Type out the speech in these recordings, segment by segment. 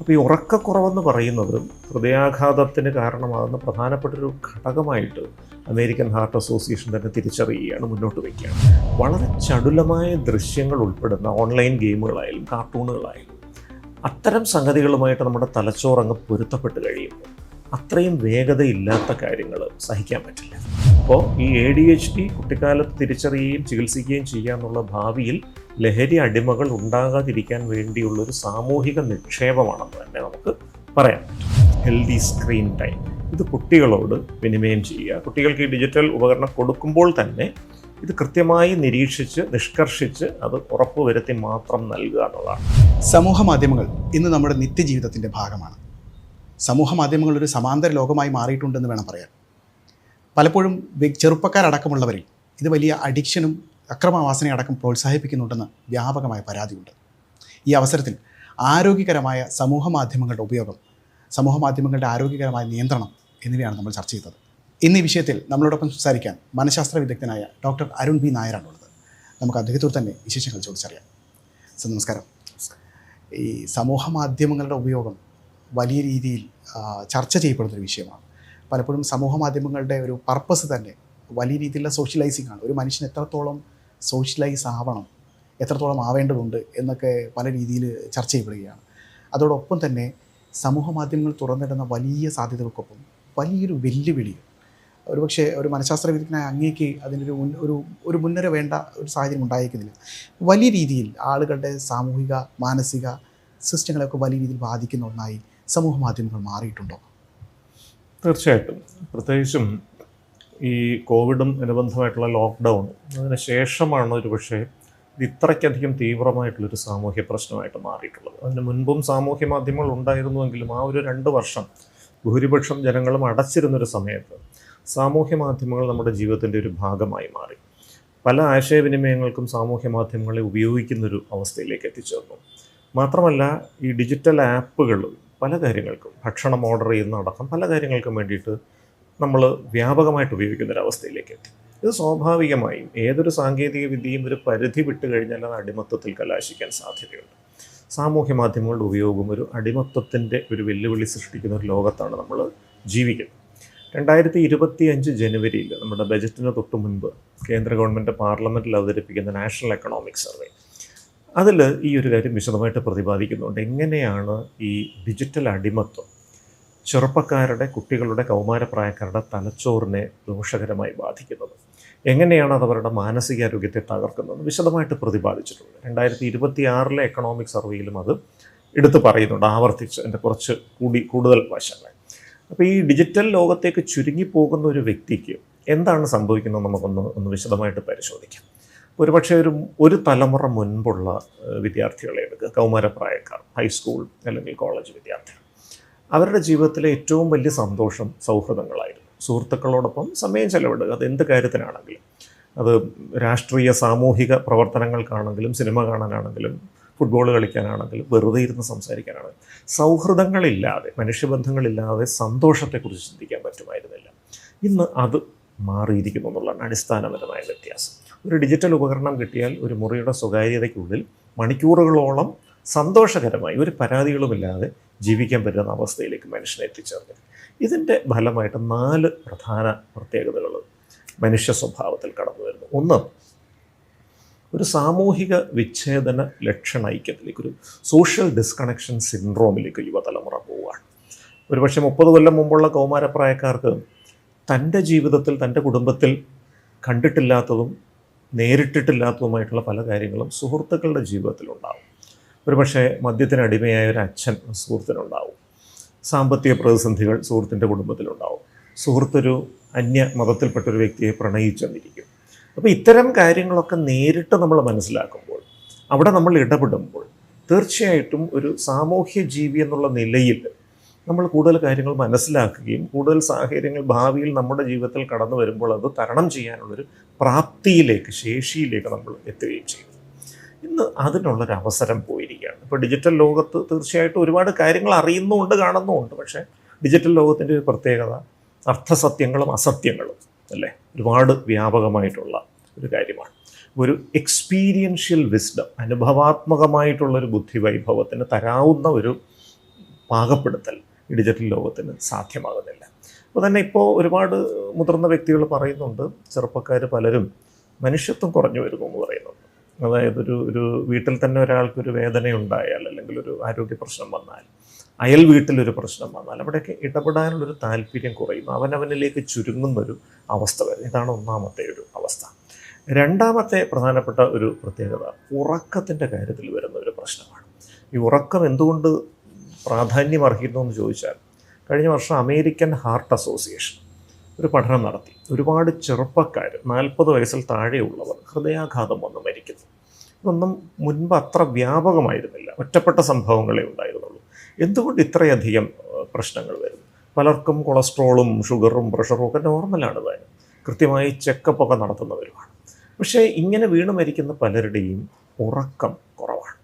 അപ്പോൾ ഈ ഉറക്കക്കുറവെന്ന് പറയുന്നത് ഹൃദയാഘാതത്തിന് കാരണമാകുന്ന പ്രധാനപ്പെട്ടൊരു ഘടകമായിട്ട് അമേരിക്കൻ ഹാർട്ട് അസോസിയേഷൻ തന്നെ തിരിച്ചറിയുകയാണ്, മുന്നോട്ട് വയ്ക്കുകയാണ്. വളരെ ചടുലമായ ദൃശ്യങ്ങൾ ഉൾപ്പെടുന്ന ഓൺലൈൻ ഗെയിമുകളായാലും കാർട്ടൂണുകളായാലും അത്തരം സംഗതികളുമായിട്ട് നമ്മുടെ തലച്ചോറങ്ങ് പൊരുത്തപ്പെട്ട് കഴിയുമ്പോൾ അത്രയും വേഗതയില്ലാത്ത കാര്യങ്ങൾ സഹിക്കാൻ പറ്റില്ല. അപ്പോൾ ഈ ADHD കുട്ടിക്കാലത്ത് തിരിച്ചറിയുകയും ചികിത്സിക്കുകയും ചെയ്യുക എന്നുള്ള ഭാവിയിൽ ലഹരി അടിമകൾ ഉണ്ടാകാതിരിക്കാൻ വേണ്ടിയുള്ളൊരു സാമൂഹിക നിക്ഷേപമാണെന്ന് തന്നെ നമുക്ക് പറയാൻ പറ്റും. ഹെൽത്തി സ്ക്രീൻ ടൈം ഇത് കുട്ടികളോട് വിനിമയം ചെയ്യുക. കുട്ടികൾക്ക് ഈ ഡിജിറ്റൽ ഉപകരണം കൊടുക്കുമ്പോൾ തന്നെ ഇത് കൃത്യമായി നിരീക്ഷിച്ച് നിഷ്കർഷിച്ച് അത് ഉറപ്പുവരുത്തി മാത്രം നൽകുക എന്നുള്ളതാണ്. സമൂഹ മാധ്യമങ്ങൾ ഇന്ന് നമ്മുടെ നിത്യജീവിതത്തിൻ്റെ ഭാഗമാണ്. സമൂഹ മാധ്യമങ്ങൾ ഒരു സമാന്തര ലോകമായി മാറിയിട്ടുണ്ടെന്ന് വേണം പറയാൻ. പലപ്പോഴും ചെറുപ്പക്കാരടക്കമുള്ളവരിൽ ഇത് വലിയ അഡിക്ഷനും അക്രമവാസനയടക്കം പ്രോത്സാഹിപ്പിക്കുന്നുണ്ടെന്ന് വ്യാപകമായ പരാതിയുണ്ട്. ഈ അവസരത്തിൽ ആരോഗ്യകരമായ സമൂഹ മാധ്യമങ്ങളുടെ ഉപയോഗം, സമൂഹ മാധ്യമങ്ങളുടെ ആരോഗ്യകരമായ നിയന്ത്രണം എന്നിവയാണ് നമ്മൾ ചർച്ച ചെയ്തത്. ഇന്ന് ഈ വിഷയത്തിൽ നമ്മളോടൊപ്പം സംസാരിക്കാൻ മനഃശാസ്ത്ര വിദഗ്ധനായ ഡോക്ടർ അരുൺ ബി നായരാണുള്ളത്. നമുക്ക് അദ്ദേഹത്തോട് തന്നെ വിശേഷങ്ങൾ ചോദിച്ചറിയാം. സർ, നമസ്കാരം. ഈ സമൂഹ മാധ്യമങ്ങളുടെ ഉപയോഗം വലിയ രീതിയിൽ ചർച്ച ചെയ്യപ്പെടുന്നൊരു വിഷയമാണ്. പലപ്പോഴും സമൂഹ മാധ്യമങ്ങളുടെ ഒരു പർപ്പസ് തന്നെ വലിയ രീതിയിലുള്ള സോഷ്യലൈസിംഗ് ആണ്. ഒരു മനുഷ്യൻ എത്രത്തോളം സോഷ്യലൈസ് ആവണം, എത്രത്തോളം ആവേണ്ടതുണ്ട് എന്നൊക്കെ പല രീതിയിൽ ചർച്ച ചെയ്യപ്പെടുകയാണ്. അതോടൊപ്പം തന്നെ സമൂഹ മാധ്യമങ്ങൾ തുറന്നിടുന്ന വലിയ സാധ്യതകൾക്കൊപ്പം വലിയൊരു വെല്ലുവിളി, ഒരുപക്ഷെ ഒരു മനഃശാസ്ത്ര വിദഗ്ധനായ അങ്ങേക്ക് അതിനൊരു ഒരു മുൻനിര വേണ്ട ഒരു സാഹചര്യം ഉണ്ടായിരിക്കുന്നില്ല. വലിയ രീതിയിൽ ആളുകളുടെ സാമൂഹിക മാനസിക സിസ്റ്റങ്ങളെയൊക്കെ വലിയ രീതിയിൽ ബാധിക്കുന്ന ഒന്നായി സമൂഹ മാധ്യമങ്ങൾ മാറിയിട്ടുണ്ടോ? തീർച്ചയായിട്ടും. പ്രത്യേകിച്ചും ഈ കോവിഡും അനുബന്ധമായിട്ടുള്ള ലോക്ക്ഡൗൺ അതിന് ശേഷമാണ് ഒരു പക്ഷേ ഇത് ഇത്രയ്ക്കധികം തീവ്രമായിട്ടുള്ളൊരു സാമൂഹ്യ പ്രശ്നമായിട്ട് മാറിയിട്ടുള്ളത്. അതിന് മുൻപും സാമൂഹ്യ മാധ്യമങ്ങൾ ഉണ്ടായിരുന്നുവെങ്കിലും ആ ഒരു 2 വർഷം ഭൂരിപക്ഷം ജനങ്ങളും അടച്ചിരുന്നൊരു സമയത്ത് സാമൂഹ്യ മാധ്യമങ്ങൾ നമ്മുടെ ജീവിതത്തിൻ്റെ ഒരു ഭാഗമായി മാറി. പല ആശയവിനിമയങ്ങൾക്കും സാമൂഹ്യ മാധ്യമങ്ങളെ ഉപയോഗിക്കുന്നൊരു അവസ്ഥയിലേക്ക് എത്തിച്ചേർന്നു. മാത്രമല്ല, ഈ ഡിജിറ്റൽ ആപ്പുകൾ പല കാര്യങ്ങൾക്കും, ഭക്ഷണം ഓർഡർ ചെയ്യുന്ന അടക്കം പല കാര്യങ്ങൾക്കും വേണ്ടിയിട്ട് നമ്മൾ വ്യാപകമായിട്ട് ഉപയോഗിക്കുന്നൊരവസ്ഥയിലേക്ക് എത്തി. ഇത് സ്വാഭാവികമായും ഏതൊരു സാങ്കേതിക വിദ്യയും ഒരു പരിധി വിട്ട് കഴിഞ്ഞാൽ അത് അടിമത്തത്തിൽ കലാശിക്കാൻ സാധ്യതയുണ്ട്. സാമൂഹ്യ മാധ്യമങ്ങളുടെ ഉപയോഗം ഒരു അടിമത്തത്തിൻ്റെ ഒരു വെല്ലുവിളി സൃഷ്ടിക്കുന്ന ഒരു ലോകത്താണ് നമ്മൾ ജീവിക്കുന്നത്. 2025 ജനുവരിയിൽ നമ്മുടെ ബജറ്റിന് തൊട്ട് മുൻപ് കേന്ദ്ര ഗവൺമെൻറ് പാർലമെൻറ്റിൽ അവതരിപ്പിക്കുന്ന നാഷണൽ എക്കണോമിക് സർവേ, അതിൽ ഈ ഒരു കാര്യം വിശദമായിട്ട് പ്രതിപാദിക്കുന്നുണ്ട്. എങ്ങനെയാണ് ഈ ഡിജിറ്റൽ അടിമത്വം ചെറുപ്പക്കാരുടെ, കുട്ടികളുടെ, കൗമാരപ്രായക്കാരുടെ തലച്ചോറിനെ ദോഷകരമായി ബാധിക്കുന്നത്, എങ്ങനെയാണ് അത് അവരുടെ മാനസികാരോഗ്യത്തെ തകർക്കുന്നത് വിശദമായിട്ട് പ്രതിപാദിച്ചിട്ടുണ്ട്. 2026 എക്കണോമിക് സർവേയിലും അത് എടുത്തു പറയുന്നുണ്ട്, ആവർത്തിച്ച് എൻ്റെ കുറച്ച് കൂടുതൽ വശങ്ങൾ. അപ്പോൾ ഈ ഡിജിറ്റൽ ലോകത്തേക്ക് ചുരുങ്ങിപ്പോകുന്ന ഒരു വ്യക്തിക്ക് എന്താണ് സംഭവിക്കുന്നത് നമുക്കൊന്ന് വിശദമായിട്ട് പരിശോധിക്കാം. ഒരുപക്ഷെ ഒരു തലമുറ മുൻപുള്ള വിദ്യാർത്ഥികളെ എടുക്കുക, കൗമാരപ്രായക്കാർ, ഹൈസ്കൂൾ അല്ലെങ്കിൽ കോളേജ് വിദ്യാർത്ഥികൾ. അവരുടെ ജീവിതത്തിലെ ഏറ്റവും വലിയ സന്തോഷം സൗഹൃദങ്ങളായിരുന്നു. സുഹൃത്തുക്കളോടൊപ്പം സമയം ചെലവിടുക, അത് എന്ത് കാര്യത്തിനാണെങ്കിലും, അത് രാഷ്ട്രീയ സാമൂഹിക പ്രവർത്തനങ്ങൾക്കാണെങ്കിലും, സിനിമ കാണാനാണെങ്കിലും, ഫുട്ബോൾ കളിക്കാനാണെങ്കിലും, വെറുതെ ഇരുന്ന് സംസാരിക്കാനാണെങ്കിലും, സൗഹൃദങ്ങളില്ലാതെ, മനുഷ്യബന്ധങ്ങളില്ലാതെ സന്തോഷത്തെക്കുറിച്ച് ചിന്തിക്കാൻ പറ്റുമായിരുന്നില്ല. ഇന്ന് അത് മാറിയിരിക്കുന്നു എന്നുള്ളതാണ് അടിസ്ഥാനപരമായ വ്യത്യാസം. ഒരു ഡിജിറ്റൽ ഉപകരണം കിട്ടിയാൽ ഒരു മുറിയുടെ സ്വകാര്യതയ്ക്കുള്ളിൽ മണിക്കൂറുകളോളം സന്തോഷകരമായി ഒരു പരാതികളുമില്ലാതെ ജീവിക്കാൻ പറ്റുന്ന അവസ്ഥയിലേക്ക് മനുഷ്യനെ എത്തിച്ചേർന്നു. ഇതിൻ്റെ ഫലമായിട്ട് 4 പ്രധാന പ്രത്യേകതകൾ മനുഷ്യ സ്വഭാവത്തിൽ കടന്നു വരുന്നു. ഒന്ന്, ഒരു സാമൂഹിക വിച്ഛേദന ലക്ഷണ ഐക്യത്തിലേക്ക്, ഒരു സോഷ്യൽ ഡിസ്കണക്ഷൻ സിൻഡ്രോമിലേക്ക് യുവതലമുറ പോവുകയാണ്. ഒരുപക്ഷെ 30 കൊല്ലം മുമ്പുള്ള കൗമാരപ്രായക്കാർക്ക് തൻ്റെ ജീവിതത്തിൽ, തൻ്റെ കുടുംബത്തിൽ കണ്ടിട്ടില്ലാത്തതും നേരിട്ടിട്ടില്ലാത്തതുമായിട്ടുള്ള പല കാര്യങ്ങളും സുഹൃത്തുക്കളുടെ ജീവിതത്തിലുണ്ടാവും. ഒരുപക്ഷെ മദ്യത്തിനടിമയായ ഒരു അച്ഛൻ സുഹൃത്തിനുണ്ടാവും. സാമ്പത്തിക പ്രതിസന്ധികൾ സുഹൃത്തിൻ്റെ കുടുംബത്തിലുണ്ടാവും. സുഹൃത്തൊരു അന്യ മതത്തിൽപ്പെട്ടൊരു വ്യക്തിയെ പ്രണയിച്ചെന്നിരിക്കും. അപ്പോൾ ഇത്തരം കാര്യങ്ങളൊക്കെ നേരിട്ട് നമ്മൾ മനസ്സിലാക്കുമ്പോൾ, അവിടെ നമ്മൾ ഇടപെടുമ്പോൾ, തീർച്ചയായിട്ടും ഒരു സാമൂഹ്യ ജീവി എന്നുള്ള നിലയിൽ നമ്മൾ കൂടുതൽ കാര്യങ്ങൾ മനസ്സിലാക്കുകയും കൂടുതൽ സാഹചര്യങ്ങൾ ഭാവിയിൽ നമ്മുടെ ജീവിതത്തിൽ കടന്നു വരുമ്പോൾ അത് തരണം ചെയ്യാനുള്ളൊരു പ്രാപ്തിയിലേക്ക്, ശേഷിയിലേക്ക് നമ്മൾ എത്തുകയും ചെയ്യും. ഇന്ന് അതിനുള്ളൊരവസരം പോയിരിക്കുകയാണ്. ഇപ്പോൾ ഡിജിറ്റൽ ലോകത്ത് തീർച്ചയായിട്ടും ഒരുപാട് കാര്യങ്ങൾ അറിയുന്നുമുണ്ട്, കാണുന്നുമുണ്ട്. പക്ഷേ ഡിജിറ്റൽ ലോകത്തിൻ്റെ ഒരു പ്രത്യേകത അർത്ഥസത്യങ്ങളും അസത്യങ്ങളും അല്ലേ ഒരുപാട് വ്യാപകമായിട്ടുള്ള ഒരു കാര്യമാണ്. ഒരു എക്സ്പീരിയൻഷ്യൽ വിസ്ഡം, അനുഭവാത്മകമായിട്ടുള്ളൊരു ബുദ്ധിവൈഭവത്തിന് തരാവുന്ന ഒരു പാകപ്പെടുത്തൽ ഈ ഡിജിറ്റൽ ലോകത്തിന് സാധ്യമാകുന്നില്ല. അപ്പോൾ തന്നെ ഇപ്പോൾ ഒരുപാട് മുതിർന്ന വ്യക്തികൾ പറയുന്നുണ്ട്, ചെറുപ്പക്കാർ പലരും മനുഷ്യത്വം കുറഞ്ഞു വരുന്നു എന്ന് പറയുന്നുണ്ട്. അതായത് ഒരു വീട്ടിൽ തന്നെ ഒരാൾക്കൊരു വേദനയുണ്ടായാൽ, അല്ലെങ്കിൽ ഒരു ആരോഗ്യ പ്രശ്നം വന്നാൽ, അയൽ വീട്ടിലൊരു പ്രശ്നം വന്നാൽ അവിടെയൊക്കെ ഇടപെടാനുള്ളൊരു താല്പര്യം കുറയുന്നു, അവനവനിലേക്ക് ചുരുങ്ങുന്നൊരു അവസ്ഥ വരും. ഇതാണ് ഒന്നാമത്തെ ഒരു അവസ്ഥ. രണ്ടാമത്തെ പ്രധാനപ്പെട്ട ഒരു പ്രത്യേകത ഉറക്കത്തിൻ്റെ കാര്യത്തിൽ വരുന്ന ഒരു പ്രശ്നമാണ്. ഈ ഉറക്കം എന്തുകൊണ്ട് പ്രാധാന്യം അർഹിക്കുന്നു എന്ന് ചോദിച്ചാൽ, കഴിഞ്ഞ വർഷം അമേരിക്കൻ ഹാർട്ട് അസോസിയേഷൻ ഒരു പഠനം നടത്തി. ഒരുപാട് ചെറുപ്പക്കാർ 40 വയസ്സിൽ താഴെയുള്ളവർ ഹൃദയാഘാതം വന്ന് മരിക്കുന്നു. ഇതൊന്നും മുൻപ് അത്ര വ്യാപകമായിരുന്നില്ല, ഒറ്റപ്പെട്ട സംഭവങ്ങളേ ഉണ്ടായിരുന്നുള്ളൂ. എന്തുകൊണ്ട് ഇത്രയധികം പ്രശ്നങ്ങൾ വരുന്നു? പലർക്കും കൊളസ്ട്രോളും ഷുഗറും പ്രഷറും ഒക്കെ നോർമലാണ്, താനും കൃത്യമായി ചെക്കപ്പൊക്കെ നടത്തുന്നവരുമാണ്. പക്ഷേ ഇങ്ങനെ വീണ് മരിക്കുന്ന പലരുടെയും ഉറക്കം കുറവാണ്.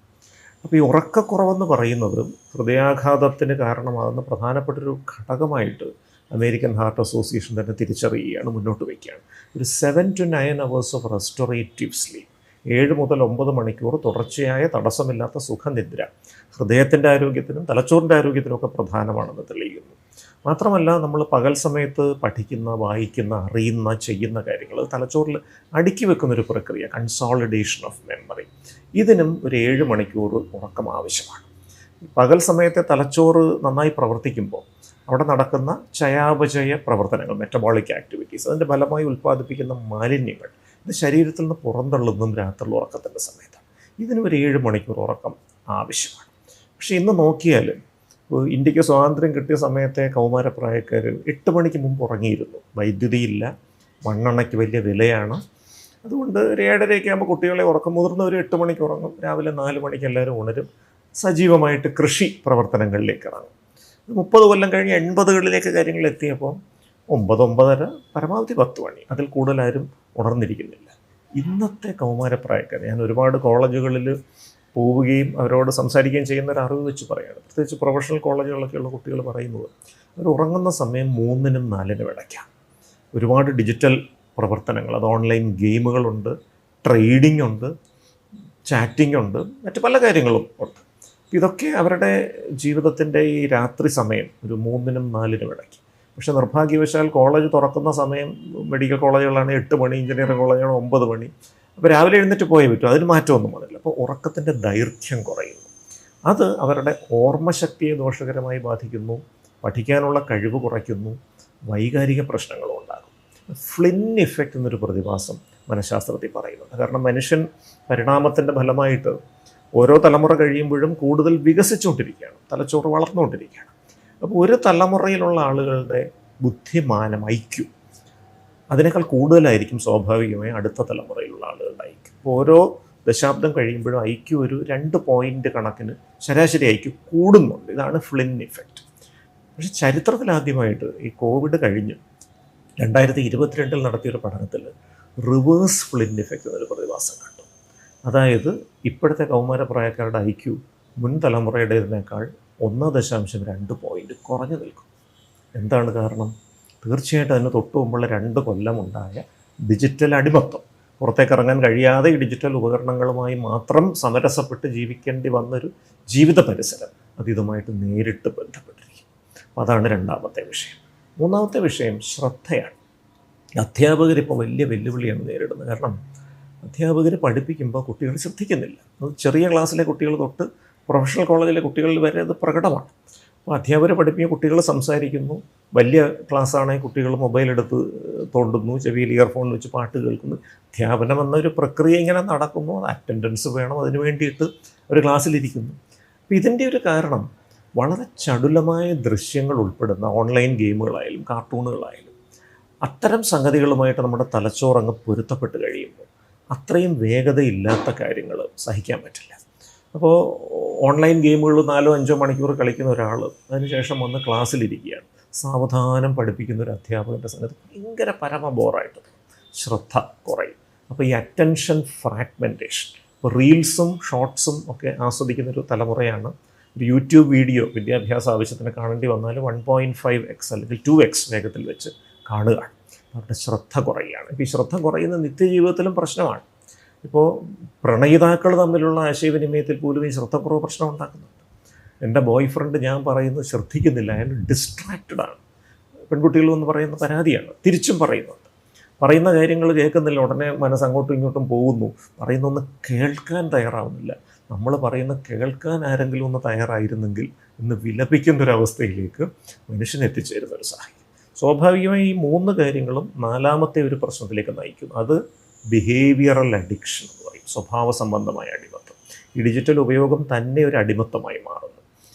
അപ്പോൾ ഈ ഉറക്കക്കുറവെന്ന് പറയുന്നത് ഹൃദയാഘാതത്തിന് കാരണമാകുന്ന പ്രധാനപ്പെട്ടൊരു ഘടകമായിട്ട് അമേരിക്കൻ ഹാർട്ട് അസോസിയേഷൻ തന്നെ തിരിച്ചറിയുകയാണ്, മുന്നോട്ട് വയ്ക്കുകയാണ്. ഒരു 7 to 9 hours of restorative sleep, 7 മുതൽ 9 മണിക്കൂർ തുടർച്ചയായ തടസ്സമില്ലാത്ത സുഖനിദ്ര ഹൃദയത്തിൻ്റെ ആരോഗ്യത്തിനും തലച്ചോറിൻ്റെ ആരോഗ്യത്തിനുമൊക്കെ പ്രധാനമാണെന്ന് തെളിയിക്കുന്നു. മാത്രമല്ല, നമ്മൾ പകൽ സമയത്ത് പഠിക്കുന്ന, വായിക്കുന്ന, അറിയുന്ന, ചെയ്യുന്ന കാര്യങ്ങൾ തലച്ചോറിൽ അടുക്കി വെക്കുന്നൊരു പ്രക്രിയ, കൺസോളിഡേഷൻ ഓഫ് മെമ്മറി, ഇതിനും ഒരു 7 മണിക്കൂർ ഉറക്കം ആവശ്യമാണ്. പകൽ സമയത്തെ തലച്ചോറ് നന്നായി പ്രവർത്തിക്കുമ്പോൾ അവിടെ നടക്കുന്ന ചയാപചയ പ്രവർത്തനങ്ങൾ, മെറ്റബോളിക് ആക്ടിവിറ്റീസ്, അതിൻ്റെ ഫലമായി ഉൽപ്പാദിപ്പിക്കുന്ന മാലിന്യങ്ങൾ, ഇത് ശരീരത്തിൽ നിന്ന് പുറന്തള്ളുന്നതും രാത്രിയുള്ള ഉറക്കത്തിൻ്റെ സമയത്താണ്. ഇതിന് ഒരു 7 മണിക്കൂർ ഉറക്കം ആവശ്യമാണ്. പക്ഷേ ഇന്ന് നോക്കിയാൽ ഇന്ത്യക്ക് സ്വാതന്ത്ര്യം കിട്ടിയ സമയത്തെ കൗമാരപ്രായക്കാർ 8 മണിക്ക് മുമ്പ് ഉറങ്ങിയിരുന്നു. വൈദ്യുതിയില്ല, മണ്ണെണ്ണയ്ക്ക് വലിയ വിലയാണ്. അതുകൊണ്ട് ഒരു 7:30 ആകുമ്പോൾ കുട്ടികളെ ഉറക്കം, മുതിർന്നവർ 8 മണിക്ക് ഉറങ്ങും, രാവിലെ 4 മണിക്ക് എല്ലാവരും ഉണരും, സജീവമായിട്ട് കൃഷി പ്രവർത്തനങ്ങളിലേക്ക് ഇറങ്ങും. 30 കൊല്ലം കഴിഞ്ഞ് 80കളിലേക്ക് കാര്യങ്ങൾ എത്തിയപ്പോൾ 9, 9:30, പരമാവധി 10 മണി, അതിൽ കൂടുതലാരും ഉണർന്നിരിക്കുന്നില്ല. ഇന്നത്തെ കൗമാരപ്രായക്കാർ, ഞാൻ ഒരുപാട് കോളേജുകളിൽ പോവുകയും അവരോട് സംസാരിക്കുകയും ചെയ്യുന്ന ഒരു അറിവ് വെച്ച് പറയുകയാണ്, പ്രത്യേകിച്ച് പ്രൊഫഷണൽ കോളേജുകളിലൊക്കെയുള്ള കുട്ടികൾ പറയുന്നത്, അവർ ഉറങ്ങുന്ന സമയം 3-നും 4-നും ഇടയ്ക്കാണ്. ഒരുപാട് ഡിജിറ്റൽ പ്രവർത്തനങ്ങൾ, അത് ഓൺലൈൻ ഗെയിമുകളുണ്ട്, ട്രേഡിംഗ് ഉണ്ട്, ചാറ്റിംഗ് ഉണ്ട്, മറ്റ് പല കാര്യങ്ങളും ഉണ്ട്. ഇതൊക്കെ അവരുടെ ജീവിതത്തിൻ്റെ ഈ രാത്രി സമയം ഒരു 3-നും 4-നും ഇടയ്ക്ക്. പക്ഷേ നിർഭാഗ്യവശാൽ കോളേജ് തുറക്കുന്ന സമയം, മെഡിക്കൽ കോളേജുകളാണ് 8 മണി, എഞ്ചിനീയറിംഗ് കോളേജാണ് 9 മണി. അപ്പോൾ രാവിലെ എഴുന്നേറ്റ് പോയേ പറ്റും, അതിന് മാറ്റമൊന്നും വന്നില്ല. അപ്പോൾ ഉറക്കത്തിൻ്റെ ദൈർഘ്യം കുറയുന്നു. അത് അവരുടെ ഓർമ്മശക്തിയെ ദോഷകരമായി ബാധിക്കുന്നു, പഠിക്കാനുള്ള കഴിവ് കുറയ്ക്കുന്നു, വൈകാരിക പ്രശ്നങ്ങളും ഉണ്ടാകും. ഫ്ലിൻ ഇഫക്റ്റ് എന്നൊരു പ്രതിഭാസം മനഃശാസ്ത്രത്തിൽ പറയുന്നുണ്ട്. കാരണം മനുഷ്യൻ പരിണാമത്തിൻ്റെ ഫലമായിട്ട് ഓരോ തലമുറ കഴിയുമ്പോഴും കൂടുതൽ വികസിച്ചുകൊണ്ടിരിക്കുകയാണ്, തലച്ചോറ് വളർന്നുകൊണ്ടിരിക്കുകയാണ്. അപ്പോൾ ഒരു തലമുറയിലുള്ള ആളുകളുടെ ബുദ്ധിമാനം, ഐക്യു, അതിനേക്കാൾ കൂടുതലായിരിക്കും സ്വാഭാവികമായി അടുത്ത തലമുറയിലുള്ള ആളുകളുടെ ഐക്യു. അപ്പോൾ ഓരോ ദശാബ്ദം കഴിയുമ്പോഴും ഐക്യു ഒരു 2 പോയിൻ്റ് കണക്കിന് ശരാശരി ഐക്യു കൂടുന്നുണ്ട്. ഇതാണ് ഫ്ലിൻ ഇഫക്റ്റ്. പക്ഷേ ചരിത്രത്തിലാദ്യമായിട്ട് ഈ കോവിഡ് കഴിഞ്ഞ് 2022 നടത്തിയൊരു പഠനത്തിൽ റിവേഴ്സ് ഫ്ലിൻ ഇഫക്റ്റ് എന്നൊരു പ്രതിഭാസം കണ്ടു. അതായത് ഇപ്പോഴത്തെ കൗമാരപ്രായക്കാരുടെ ഐക്യു മുൻ തലമുറയുടേതിനേക്കാൾ 1.2 പോയിൻ്റ് കുറഞ്ഞു നിൽക്കും. എന്താണ് കാരണം? തീർച്ചയായിട്ടും അതിന് തൊട്ട് മുമ്പുള്ള 2 കൊല്ലമുണ്ടായ ഡിജിറ്റൽ അടിമത്തം, പുറത്തേക്ക് ഇറങ്ങാൻ കഴിയാതെ ഈ ഡിജിറ്റൽ ഉപകരണങ്ങളുമായി മാത്രം സമരസപ്പെട്ട് ജീവിക്കേണ്ടി വന്നൊരു ജീവിത പരിസരം, അത് ഇതുമായിട്ട് നേരിട്ട് ബന്ധപ്പെട്ടിരിക്കും. അപ്പോൾ അതാണ് രണ്ടാമത്തെ വിഷയം. മൂന്നാമത്തെ വിഷയം ശ്രദ്ധയാണ്. അധ്യാപകരിപ്പോൾ വലിയ വെല്ലുവിളിയാണ് നേരിടുന്നത്. കാരണം അധ്യാപകർ പഠിപ്പിക്കുമ്പോൾ കുട്ടികൾ ശ്രദ്ധിക്കുന്നില്ല. അത് ചെറിയ ക്ലാസ്സിലെ കുട്ടികൾ തൊട്ട് പ്രൊഫഷണൽ കോളേജിലെ കുട്ടികളിൽ വരെ അത് പ്രകടമാണ്. അപ്പോൾ അധ്യാപകർ പഠിപ്പിക്കുന്ന കുട്ടികൾ സംസാരിക്കുന്നു, വലിയ ക്ലാസ്സാണെങ്കിൽ കുട്ടികൾ മൊബൈലെടുത്ത് തോണ്ടുന്നു, ചെവിയിൽ ഇയർഫോൺ വെച്ച് പാട്ട് കേൾക്കുന്നു. അധ്യാപനം എന്നൊരു പ്രക്രിയ ഇങ്ങനെ നടക്കുന്നു, അറ്റൻഡൻസ് വേണം, അതിന് വേണ്ടിയിട്ട് ഒരു ക്ലാസ്സിലിരിക്കുന്നു. അപ്പോൾ ഇതിൻ്റെ ഒരു കാരണം വളരെ ചടുലമായ ദൃശ്യങ്ങൾ ഉൾപ്പെടുന്ന ഓൺലൈൻ ഗെയിമുകളായാലും കാർട്ടൂണുകളായാലും അത്തരം സംഗതികളുമായിട്ട് നമ്മുടെ തലച്ചോറങ്ങ് പൊരുത്തപ്പെട്ട് കഴിയുമ്പോൾ അത്രയും വേഗതയില്ലാത്ത കാര്യങ്ങൾ സഹിക്കാൻ പറ്റില്ല. അപ്പോൾ ഓൺലൈൻ ഗെയിമുകൾ 4-5 മണിക്കൂർ കളിക്കുന്ന ഒരാൾ അതിനുശേഷം വന്ന് ക്ലാസ്സിലിരിക്കുകയാണ്, സാവധാനം പഠിപ്പിക്കുന്ന ഒരു അധ്യാപകൻ്റെ സംഗതി ഭയങ്കര പരമ ബോറായിട്ട് ശ്രദ്ധ കുറയും. അപ്പോൾ ഈ അറ്റൻഷൻ ഫ്രാഗ്മെൻറ്റേഷൻ, ഇപ്പോൾ റീൽസും ഷോർട്സും ഒക്കെ ആസ്വദിക്കുന്നൊരു തലമുറയാണ്. ഒരു യൂട്യൂബ് വീഡിയോ വിദ്യാഭ്യാസ ആവശ്യത്തിന് കാണേണ്ടി വന്നാൽ 1.5x അല്ലെങ്കിൽ 2x വേഗത്തിൽ വെച്ച് കാണുകയാണ്. അവരുടെ ശ്രദ്ധ കുറയുകയാണ്. ഇപ്പോൾ ഈ ശ്രദ്ധ കുറയുന്ന നിത്യജീവിതത്തിലും പ്രശ്നമാണ്. ഇപ്പോൾ പ്രണയിതാക്കൾ തമ്മിലുള്ള ആശയവിനിമയത്തിൽ പോലും ഈ ശ്രദ്ധക്കുറവ് പ്രശ്നം ഉണ്ടാക്കുന്നുണ്ട്. എൻ്റെ ബോയ് ഫ്രണ്ട് ഞാൻ പറയുന്നത് ശ്രദ്ധിക്കുന്നില്ല, അയാൾ ഡിസ്ട്രാക്റ്റഡാണ്. പെൺകുട്ടികളെന്ന് പറയുന്ന പരാതിയാണ്, തിരിച്ചും പറയുന്നുണ്ട്. പറയുന്ന കാര്യങ്ങൾ കേൾക്കുന്നില്ല, ഉടനെ മനസ്സ് അങ്ങോട്ടും ഇങ്ങോട്ടും പോകുന്നു, പറയുന്നൊന്ന് കേൾക്കാൻ തയ്യാറാവുന്നില്ല. നമ്മൾ പറയുന്ന കേൾക്കാൻ ആരെങ്കിലും ഒന്ന് തയ്യാറായിരുന്നെങ്കിൽ ഇന്ന് വിലപിക്കുന്നൊരവസ്ഥയിലേക്ക് മനുഷ്യൻ എത്തിച്ചേരുന്ന ഒരു സാഹചര്യം. സ്വാഭാവികമായി ഈ 3 കാര്യങ്ങളും 4ാമത്തെ ഒരു പ്രശ്നത്തിലേക്ക് നയിക്കും. അത് ബിഹേവിയറൽ അഡിക്ഷൻ എന്ന് പറയും, സ്വഭാവ സംബന്ധമായ അടിമത്തം. ഈ ഡിജിറ്റൽ ഉപയോഗം തന്നെ ഒരു അടിമത്തമായി മാറുന്നു.